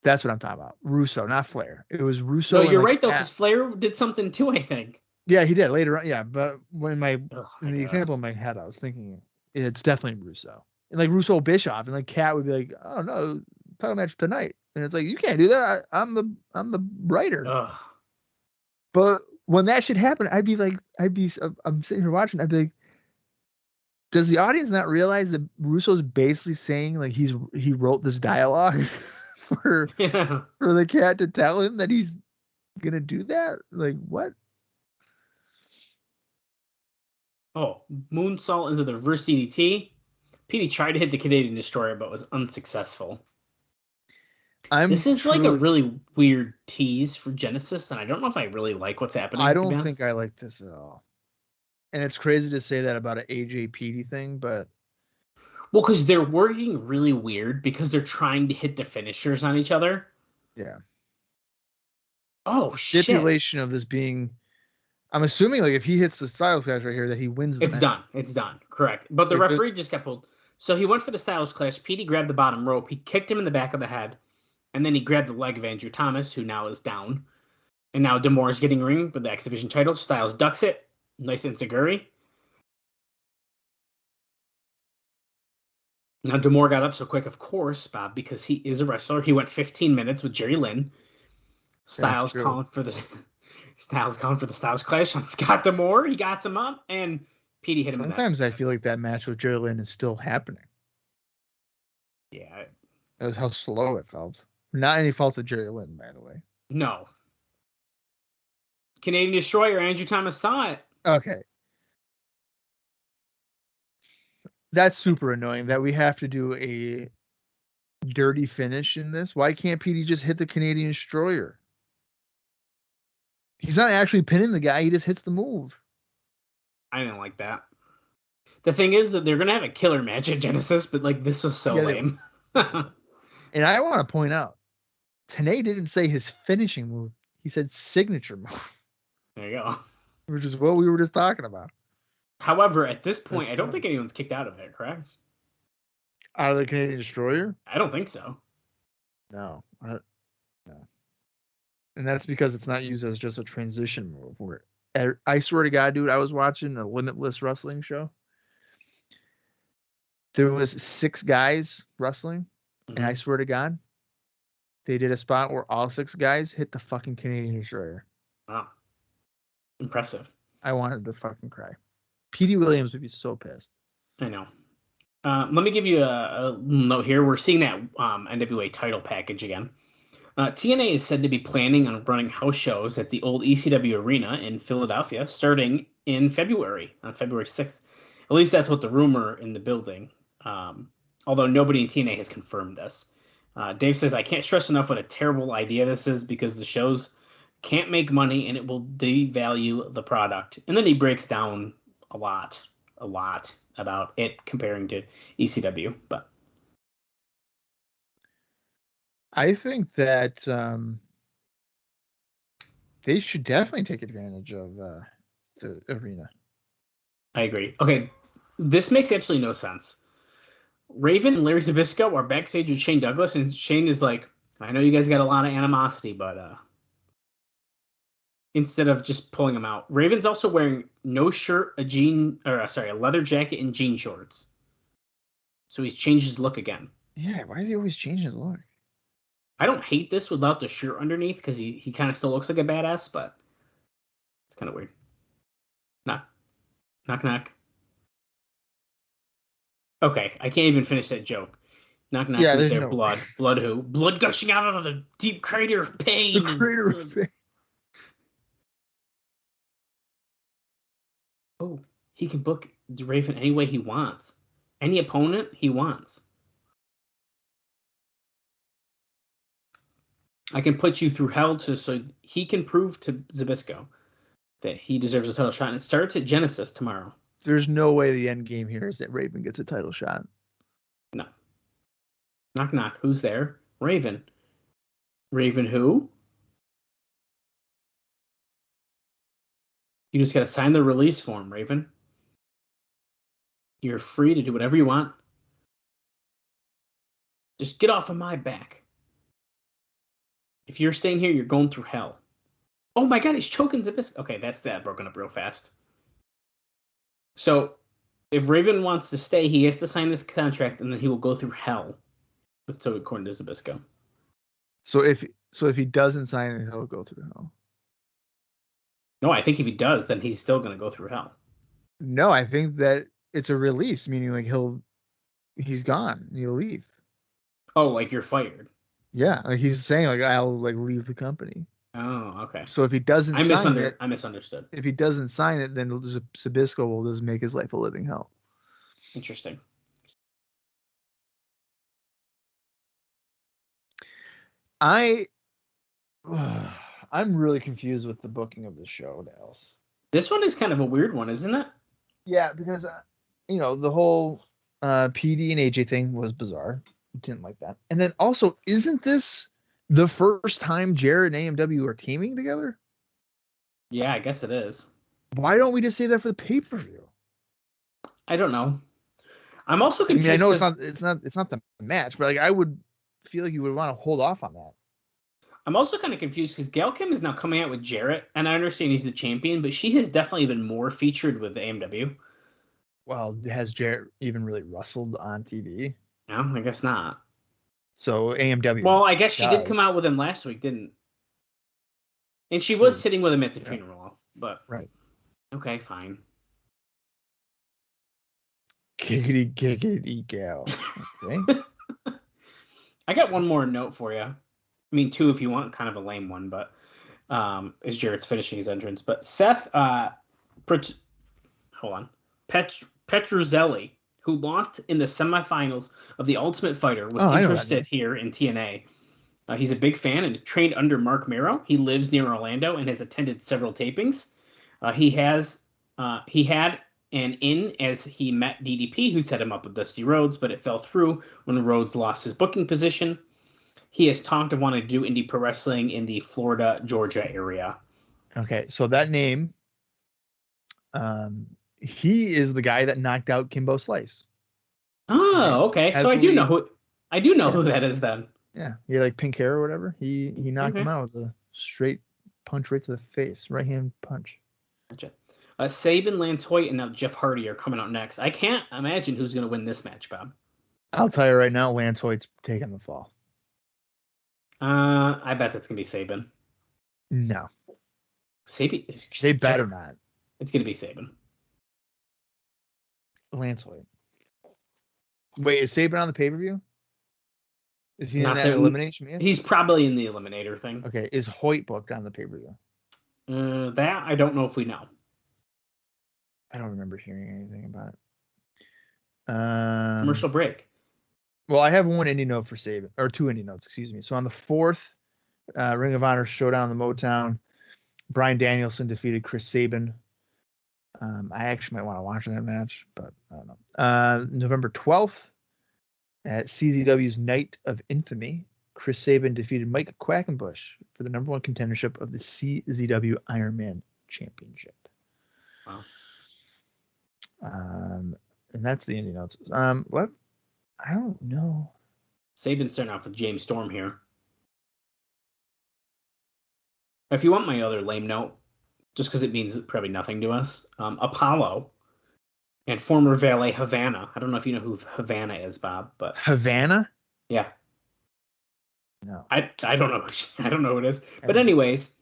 That's what I'm talking about. Russo, not Flair. It was Russo. No, you're right though, because Flair did something too, I think. Yeah, he did later on. Yeah, but when in Oh the my God. example in my head, I was thinking it's definitely Russo. And like Russo Bischoff, and like Cat would be like, "Oh no, title match tonight," and it's like, you can't do that. I'm the writer. Ugh. But when that shit happened, I'm sitting here watching. I'd be like, does the audience not realize that Russo's basically saying like he wrote this dialogue for Yeah. for the Cat to tell him that he's gonna do that? Like what? Oh, moonsault into the reverse DDT. Petey tried to hit the Canadian Destroyer, but was unsuccessful. This is like a really weird tease for Genesis, and I don't know if I really like what's happening. I to be don't honest. think I like this at all. And it's crazy to say that about an AJ Petey thing, but Well, because they're working really weird because they're trying to hit the finishers on each other. yeah. Oh, The shit. stipulation of this being, I'm assuming like if he hits the Styles Clash right here, that he wins the It's match. done. It's done. Correct. But the referee just got pulled. So he went for the Styles Clash. Petey grabbed the bottom rope. He kicked him in the back of the head. And then he grabbed the leg of Andrew Thomas, who now is down. And now D'Amore is getting ring with the X Division title. Styles ducks it. Nice enziguri. Now D'Amore got up so quick, of course, Bob, because he is a wrestler. He went 15 minutes with Jerry Lynn. Styles calling for the Styles Clash on Scott D'Amore. He got some up, and Petey hit him. Sometimes I feel like that match with Jerry Lynn is still happening. Yeah, That was how slow it felt. Not any fault of Jerry Lynn, by the way. no. Canadian Destroyer, Andrew Thomas saw it. Okay. That's super annoying that we have to do a dirty finish in this. Why can't Petey just hit the Canadian Destroyer? He's not actually pinning the guy. He just hits the move. I didn't like that. The thing is that they're going to have a killer match at Genesis, but like this was so lame. And I want to point out, TNA didn't say his finishing move. He said signature move. There you go. Which is what we were just talking about. However, at this point, I don't think anyone's kicked out of it, correct? Out of the Canadian Destroyer? I don't think so. No. No. And that's because it's not used as just a transition move. Where I swear to God, dude, I was watching a Limitless Wrestling show. There was 6 guys wrestling, and I swear to God, they did a spot where all 6 guys hit the fucking Canadian Destroyer. Wow. Impressive. I wanted to fucking cry. Petey Williams would be so pissed. I know. Let me give you a note here. We're seeing that NWA title package again. TNA is said to be planning on running house shows at the old ECW Arena in Philadelphia starting in February, on February 6th. At least that's what the rumor in the building. Although nobody in TNA has confirmed this. Dave says, I can't stress enough what a terrible idea this is because the shows can't make money and it will devalue the product. And then he breaks down a lot about it comparing to ECW. But I think that they should definitely take advantage of the arena. I agree. Okay, this makes absolutely no sense. Raven and Larry Zbyszko are backstage with Shane Douglas, and Shane is like, I know you guys got a lot of animosity, but instead of just pulling him out. Raven's also wearing no shirt, a leather jacket and jean shorts. So he's changed his look again. Yeah, why does he always change his look? I don't hate this without the shirt underneath because he kind of still looks like a badass, but it's kind of weird. Knock. Knock, knock. Okay, I can't even finish that joke. Knock, knock, who's there? No... Blood. Blood who? Blood gushing out of the deep crater of pain. The crater of pain. Oh, he can book Raven any way he wants. Any opponent he wants. I can put you through hell so he can prove to Zbyszko that he deserves a title shot. And it starts at Genesis tomorrow. There's no way the end game here is that Raven gets a title shot. No. Knock, knock. Who's there? Raven. Raven who? You just got to sign the release form, Raven. You're free to do whatever you want. Just get off of my back. If you're staying here, you're going through hell. Oh my God, he's choking Zbyszko. Okay, that's that broken up real fast. So if Raven wants to stay, he has to sign this contract, and then he will go through hell. So according to Zbyszko. So if he doesn't sign it, he'll go through hell. No, I think if he does, then he's still going to go through hell. No, I think that it's a release, meaning like he's gone. He'll leave. Oh, like you're fired. Yeah, like he's saying like I'll like leave the company. Oh, okay. So if he doesn't sign it, I misunderstood. if he doesning sign it, then Zbyszko will just make his life a living hell. Interesting. I'm really confused with the booking of the show, Dallas. This one is kind of a weird one, isn't it? Yeah, because the whole PD and AJ thing was bizarre. Didn't like that. And then also, isn't this the first time Jarrett and AMW are teaming together? Yeah, I guess it is. Why don't we just say that for the pay-per-view? I don't know. I'm also confused. I know it's not the match, but like I would feel like you would want to hold off on that. I'm also kind of confused because Gail Kim is now coming out with Jarrett, and I understand he's the champion, but she has definitely been more featured with the AMW. Well, has Jarrett even really wrestled on TV? No, I guess not. So AMW. Well, I guess she did come out with him last week, didn't? And she was sitting with him at the funeral, but right. Okay, fine. Giggity gal. Okay. I got one more note for you. I mean, two if you want, kind of a lame one, but as Jarrett's finishing his entrance. But Seth, Petruzzelli, who lost in the semifinals of the Ultimate Fighter, was interested here in TNA. He's a big fan and trained under Mark Mero. He lives near Orlando and has attended several tapings. He had an in as he met DDP, who set him up with Dusty Rhodes, but it fell through when Rhodes lost his booking position. He has talked of wanting to do indie pro wrestling in the Florida, Georgia area. Okay, so that name, he is the guy that knocked out Kimbo Slice. Oh, okay. So I do know who that is then. Yeah, he had like pink hair or whatever. He knocked him out with a straight punch right to the face, right hand punch. Gotcha. Sabin Lance Hoyt and now Jeff Hardy are coming out next. I can't imagine who's going to win this match, Bob. I'll tell you right now, Lance Hoyt's taking the fall. I bet that's going to be Sabin. No. Sabin? They better not. It's going to be Sabin. Lance Hoyt. Wait, is Sabin on the pay-per-view? Is he not in that elimination match? He's probably in the Eliminator thing. Okay, is Hoyt booked on the pay-per-view? That I don't know if we know. I don't remember hearing anything about it. Commercial break. Well, I have one indie note for Sabin, or two indie notes, excuse me. So on the 4th, Ring of Honor Showdown in the Motown, Bryan Danielson defeated Chris Sabin. I actually might want to watch that match, but I don't know. November 12th, at CZW's Night of Infamy, Chris Sabin defeated Mike Quackenbush for the #1 contendership of the CZW Iron Man Championship. Wow. And that's the indie notes. What? I don't know. Sabin's starting off with James Storm here. If you want my other lame note, just because it means probably nothing to us, Apollo and former valet Havana. I don't know if you know who Havana is, Bob, but Havana? Yeah. No. I don't know. I don't know who it is. But anyways,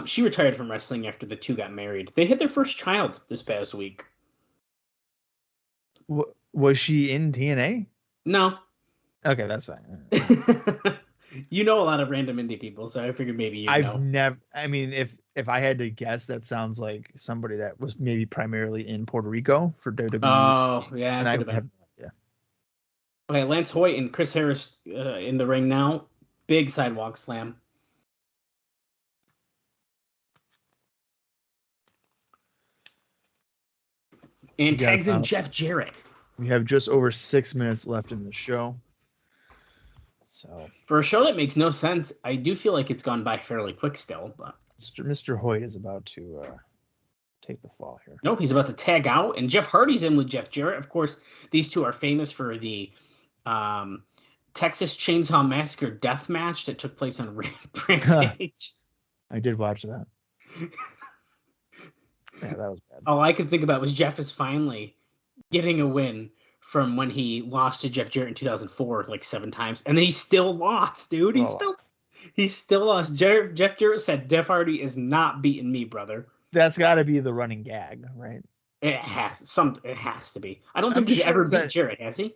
she retired from wrestling after the two got married. They had their first child this past week. Was she in TNA? No. Okay, that's fine. You know a lot of random indie people, so I figured maybe you know. Never. I mean, if I had to guess, that sounds like somebody that was maybe primarily in Puerto Rico for WWE. Oh, yeah. And I would have no idea. Okay, Lance Hoyt and Chris Harris in the ring now. Big sidewalk slam. And tags in Jeff Jarrett. We have just over 6 minutes left in the show. So for a show that makes no sense, I do feel like it's gone by fairly quick still. But Mr. Hoyt is about to take the fall here. Nope, he's about to tag out, and Jeff Hardy's in with Jeff Jarrett. Of course, these two are famous for the Texas Chainsaw Massacre death match that took place on Rampage. I did watch that. Yeah, that was bad. All I could think about was Jeff is finally getting a win from when he lost to Jeff Jarrett in 2004 like 7 times, and then he still lost, dude. He still lost. Jeff Jarrett said, "Jeff Hardy is not beating me, brother." That's got to be the running gag, right? It has to be. I don't think he's ever beat Jarrett, has he?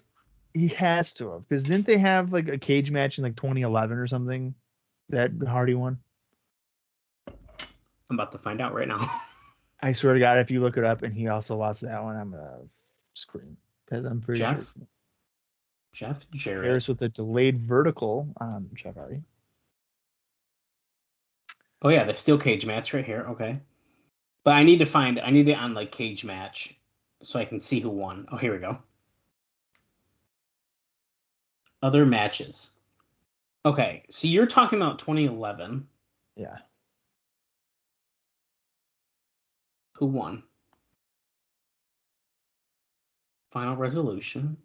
He has to have, because didn't they have like a cage match in like 2011 or something that Hardy won? I'm about to find out right now. I swear to God, if you look it up and he also lost that one, I'm gonna scream, because I'm pretty sure. Jeff Jarrett. Harris with a delayed vertical on Jeff Hardy. Oh yeah, the steel cage match right here. Okay, but I need it on like cage match so I can see who won. Oh, here we go. Other matches. Okay, so you're talking about 2011. Yeah. Who won? Final Resolution.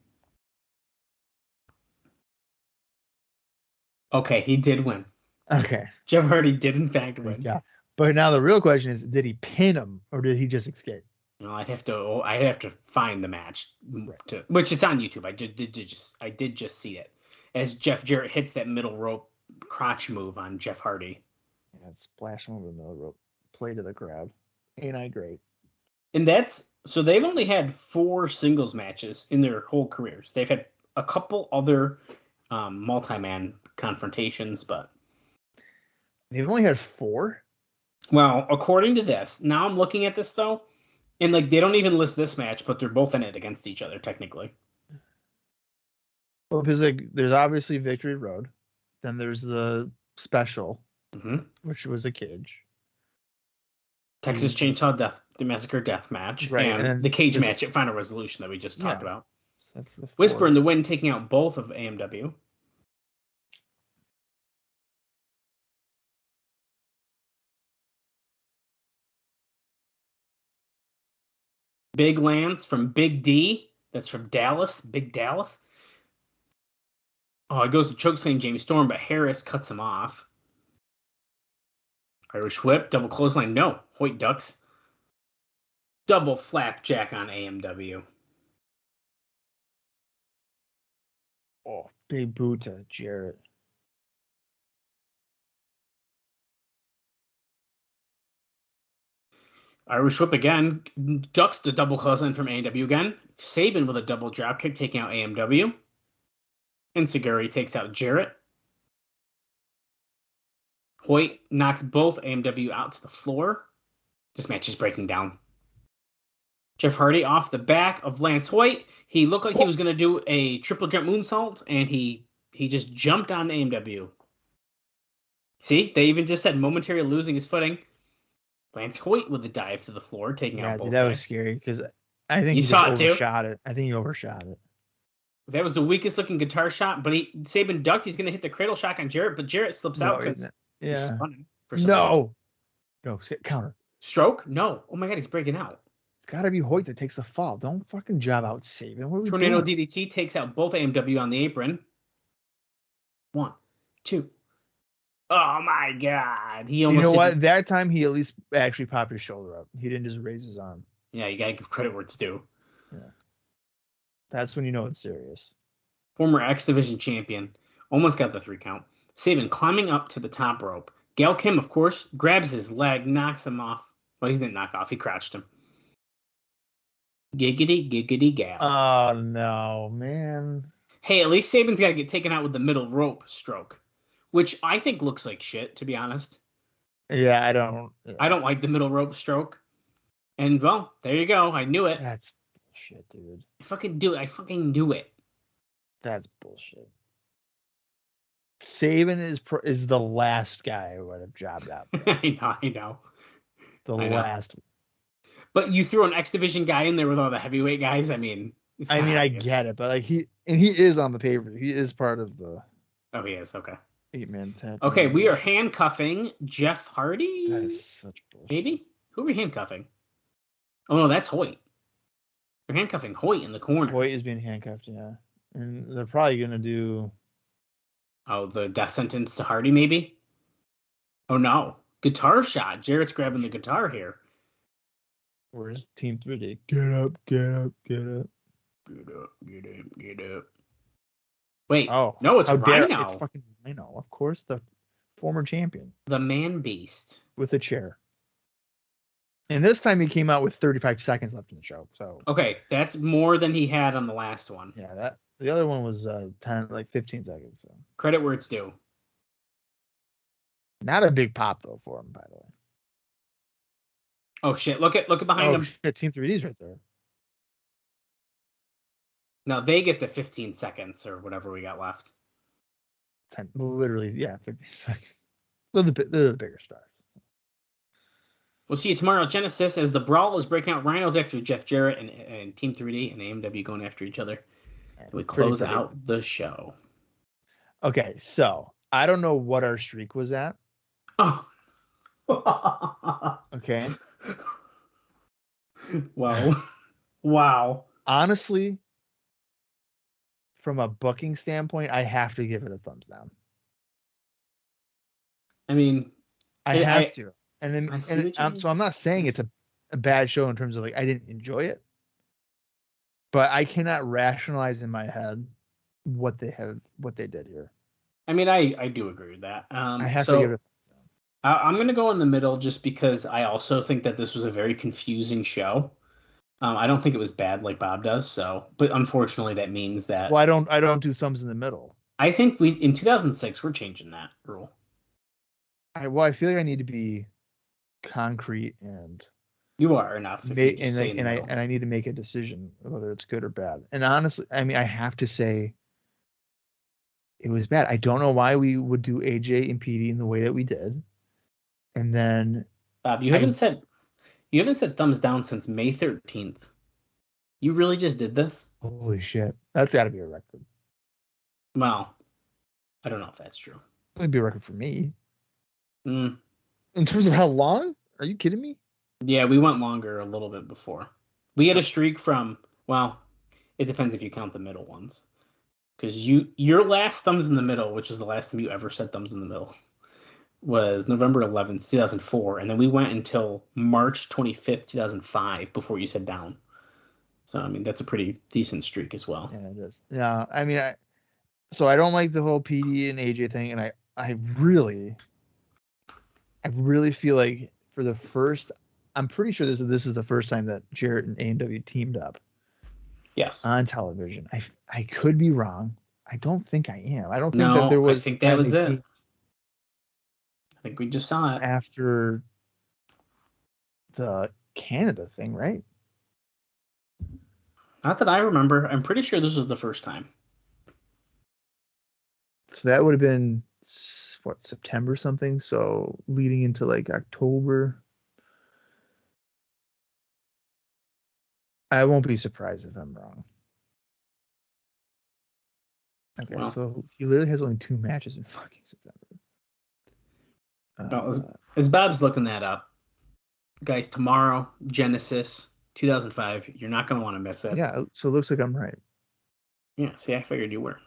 Okay, he did win. Okay. Jeff Hardy did in fact win. Yeah. But now the real question is, did he pin him or did he just escape? No, I'd have to find the match, which it's on YouTube. I did just see it as Jeff Jarrett hits that middle rope crotch move on Jeff Hardy. Yeah, it's splashing over the middle rope, play to the crowd. Ain't I great? And so they've only had 4 singles matches in their whole careers. They've had a couple other multi-man confrontations, but they've only had 4. Well, according to this, now I'm looking at this though. And like they don't even list this match, but they're both in it against each other technically. Well, because like there's obviously Victory Road, then there's the special, which was a cage. Texas Chainsaw Massacre Death Match, right? And the cage match at Final Resolution that we just talked about. So that's the 4. Whisper in the Wind taking out both of AMW. Big Lance from Big D. That's from Dallas. Big Dallas. Oh, it goes to chokeslam Jamie Storm, but Harris cuts him off. Irish whip, double clothesline. No, Hoyt ducks. Double flapjack on AMW. Oh, big boot to Jarrett. Irish whip again. Ducks the double clothesline from AMW again. Sabin with a double dropkick taking out AMW. Enzuigiri takes out Jarrett. Hoyt knocks both AMW out to the floor. This match is breaking down. Jeff Hardy off the back of Lance Hoyt. He looked like he was going to do a triple jump moonsault, and he just jumped on AMW. See, they even just said momentarily losing his footing. Lance Hoyt with a dive to the floor, taking out both. Yeah, that was scary because I think he saw it overshot it. I think he overshot it. That was the weakest looking guitar shot, but Sabin ducked. He's going to hit the cradle shock on Jarrett, but Jarrett slips out because he's spun for some reason. No, counter. Stroke? No. Oh my God, he's breaking out. It's got to be Hoyt that takes the fall. Don't fucking job out Sabin. What are we Tornado doing? DDT takes out both AMW on the apron. 1, 2. Oh my God. He almost. You know what? That time he at least actually popped his shoulder up. He didn't just raise his arm. Yeah, you got to give credit where it's due. Yeah. That's when you know it's serious. Former X Division champion. Almost got the 3 count. Sabin climbing up to the top rope. Gail Kim, of course, grabs his leg, knocks him off. Well, he didn't knock off. He crouched him. Giggity, giggity, gal. Oh, no, man. Hey, at least Sabin's got to get taken out with the middle rope stroke, which I think looks like shit, to be honest. Yeah, I don't. Yeah. I don't like the middle rope stroke. And, well, there you go. I knew it. That's bullshit, dude. I fucking knew it. That's bullshit. Sabin is the last guy who would have jobbed out. I know. Last. But you threw an X Division guy in there with all the heavyweight guys. I mean, I get it, but like he is on the paper. He is part of the. Oh, he is. Okay. 8-man tag. Okay, we are handcuffing Jeff Hardy. That is such bullshit. Maybe? Who are we handcuffing? Oh no, that's Hoyt. We're handcuffing Hoyt in the corner. Hoyt is being handcuffed, yeah, and they're probably gonna do. Oh, the death sentence to Hardy, maybe? Oh, no. Guitar shot. Jarrett's grabbing the guitar here. Where's Team 3D? Get up, get up, get up. Get up, get up, get up. Wait, Oh, no, it's Rhino. It's fucking Rhino. Of course, the former champion. The man beast. With a chair. And this time he came out with 35 seconds left in the show. So okay, that's more than he had on the last one. Yeah, the other one was 15 seconds. So credit where it's due. Not a big pop though for him, by the way. Oh shit! Look at behind him. Shit, Team 3D's right there. No, they get the 15 seconds or whatever we got left. 10, literally, yeah, 15 seconds. They're the bigger stars. We'll see you tomorrow at Genesis as the Brawl is breaking out. Rhinos after Jeff Jarrett and Team 3D and AMW going after each other. And we close out the show. Okay, so I don't know what our streak was at. Oh. Okay. Wow. Wow. Honestly, from a booking standpoint, I have to give it a thumbs down. I mean, I have to. And then, so I'm not saying it's a bad show in terms of like I didn't enjoy it, but I cannot rationalize in my head what they did here. I mean, I do agree with that. I have to give it a thumbs down. I'm going to go in the middle just because I also think that this was a very confusing show. I don't think it was bad like Bob does. So, but unfortunately, that means that. Well, I don't do thumbs in the middle. I think in 2006 we're changing that rule. I feel like I need to be concrete and. You are enough. And I need to make a decision whether it's good or bad. And honestly, I mean, I have to say. It was bad. I don't know why we would do AJ and Petey in the way that we did. And then Bob, you haven't said thumbs down since May 13th. You really just did this? Holy shit. That's got to be a record. Well, I don't know if that's true. It would be a record for me. In terms of how long? Are you kidding me? Yeah, we went longer a little bit before. We had a streak from, well, it depends if you count the middle ones. Because your last thumbs in the middle, which is the last time you ever said thumbs in the middle, was November 11th, 2004. And then we went until March 25th, 2005 before you said down. So, I mean, that's a pretty decent streak as well. Yeah, it is. Yeah, I mean, so I don't like the whole PD and AJ thing. And I really feel like for the first, I'm pretty sure this is the first time that Jarrett and AMW teamed up. Yes. On television. I could be wrong. I don't think I am. I don't think that there was. I think that was it. I think we just saw it. After the Canada thing, right? Not that I remember. I'm pretty sure this was the first time. So that would have been, September something? So leading into like October. I won't be surprised if I'm wrong. Okay, well, so he literally has only 2 matches in fucking September. As Bob's looking that up, guys, tomorrow, Genesis 2005. You're not going to want to miss it. Yeah, so it looks like I'm right. Yeah, see, I figured you were.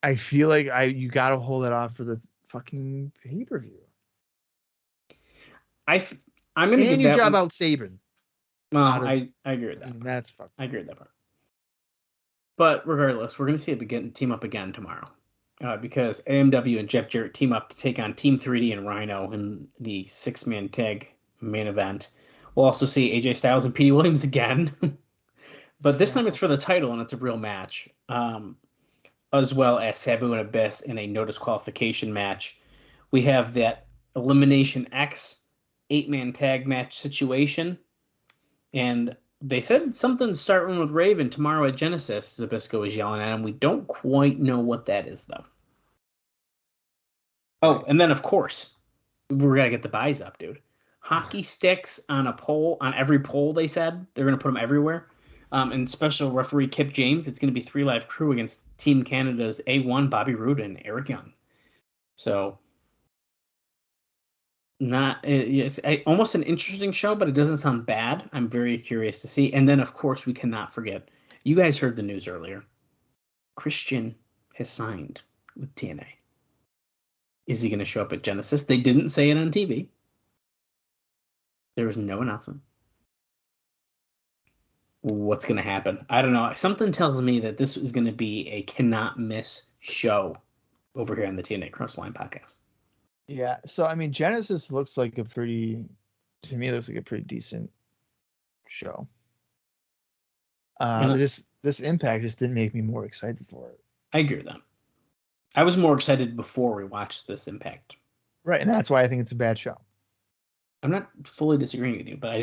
I feel like you got to hold that off for the fucking pay-per-view. I'm going to give you job out Sabin. Well, I agree with that. I mean, that's fucking. I agree with that part. But regardless, we're going to see it team up again tomorrow. Because AMW and Jeff Jarrett team up to take on Team 3D and Rhino in the 6-man tag main event. We'll also see AJ Styles and Petey Williams again. But this time it's for the title and it's a real match. As well as Sabu and Abyss in a no disqualification match. We have that Elimination X 8-man tag match situation. And they said something's starting with Raven tomorrow at Genesis. Zbyszko is yelling at him. We don't quite know what that is, though. Oh, and then, of course, we're going to get the buys up, dude. Hockey sticks on a pole, on every pole, they said. They're going to put them everywhere. And special referee Kip James. It's going to be 3 Live Crew against Team Canada's A1, Bobby Roode, and Eric Young. So, it's almost an interesting show, but it doesn't sound bad. I'm very curious to see. And then, of course, we cannot forget. You guys heard the news earlier. Christian has signed with TNA. Is he going to show up at Genesis? They didn't say it on TV. There was no announcement. What's going to happen? I don't know. Something tells me that this is going to be a cannot miss show over here on the TNA Crossline podcast. Yeah. So, I mean, Genesis looks like a pretty decent show. This Impact just didn't make me more excited for it. I agree with that. I was more excited before we watched this Impact. Right, and that's why I think it's a bad show. I'm not fully disagreeing with you, but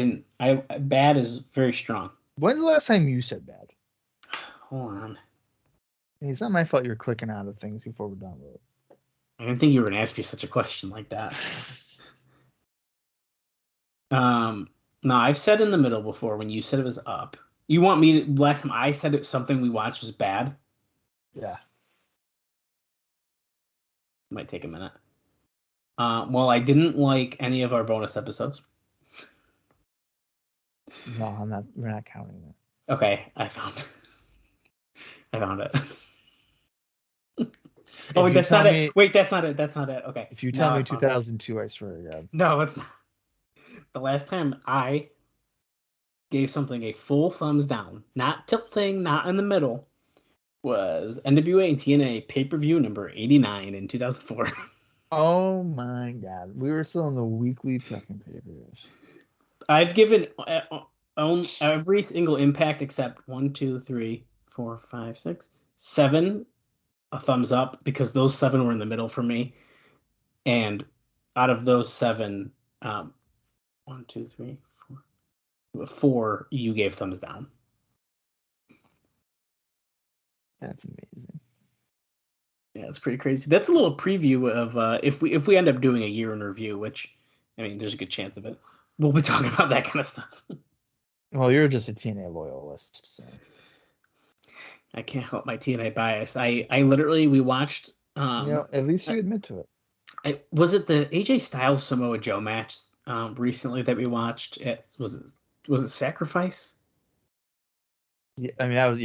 bad is very strong. When's the last time you said bad? Hold on. It's not my fault you're clicking out of things before we're done with it. I didn't think you were going to ask me such a question like that. No, I've said in the middle before when you said it was up. You want me to, last time I said something we watched was bad? Yeah. Might take a minute. Well, I didn't like any of our bonus episodes. No, we're not counting that. Okay, I found it. Oh, wait, that's not it. Wait, that's not it. That's not it. Okay. If you tell me 2002, I swear to God. No, it's not. The last time I gave something a full thumbs down, not tilting, not in the middle, was NWA and TNA pay-per-view number 89 in 2004. Oh my God. We were still in the weekly fucking pay-per-views. I've given every single Impact except 1, 2, 3, 4, 5, 6, 7 a thumbs up because those 7 were in the middle for me. And out of those 7, 1, 2, 3, 4 you gave thumbs down. That's amazing. Yeah, it's pretty crazy. That's a little preview of if we end up doing a year in review, which I mean, there's a good chance of it. We'll be talking about that kind of stuff. Well, you're just a TNA loyalist, so I can't help my TNA bias. I literally we watched. At least you admit to it. Was it the AJ Styles Samoa Joe match recently that we watched? Was it Sacrifice? Yeah, I mean that was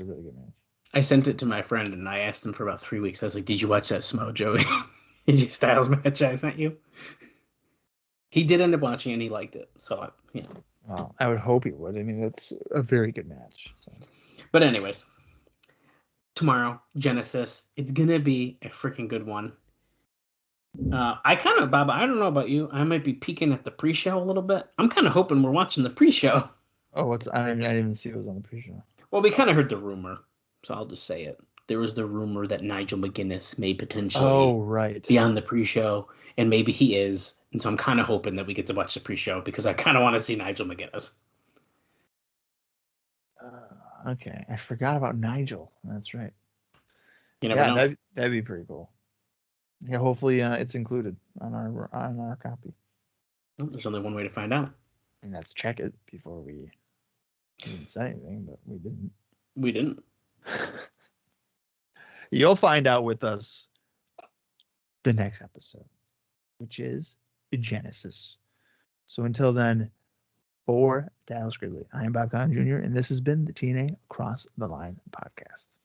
a really good match. I sent it to my friend and I asked him for about 3 weeks. I was like, "Did you watch that Samoa Joe AJ Styles match I sent you?" He did end up watching and he liked it. So Well, I would hope he would. I mean, that's a very good match. So. But anyways, tomorrow Genesis. It's gonna be a freaking good one. Bob, I don't know about you. I might be peeking at the pre-show a little bit. I'm kind of hoping we're watching the pre-show. Oh, I didn't even see it was on the pre-show. Well, we kind of heard the rumor, so I'll just say it. There was the rumor that Nigel McGuinness may potentially be on the pre-show, and maybe he is. And so I'm kind of hoping that we get to watch the pre-show because I kind of want to see Nigel McGuinness. Okay, I forgot about Nigel. That's right. You never know. That'd be pretty cool. Yeah, hopefully it's included on our copy. Well, there's only one way to find out. And that's check it before we didn't say anything, but we didn't. We didn't. You'll find out with us the next episode, which is Genesis. So until then, for Dallas Gridley, I am Bob Colling Jr., and this has been the TNA Across the Line podcast.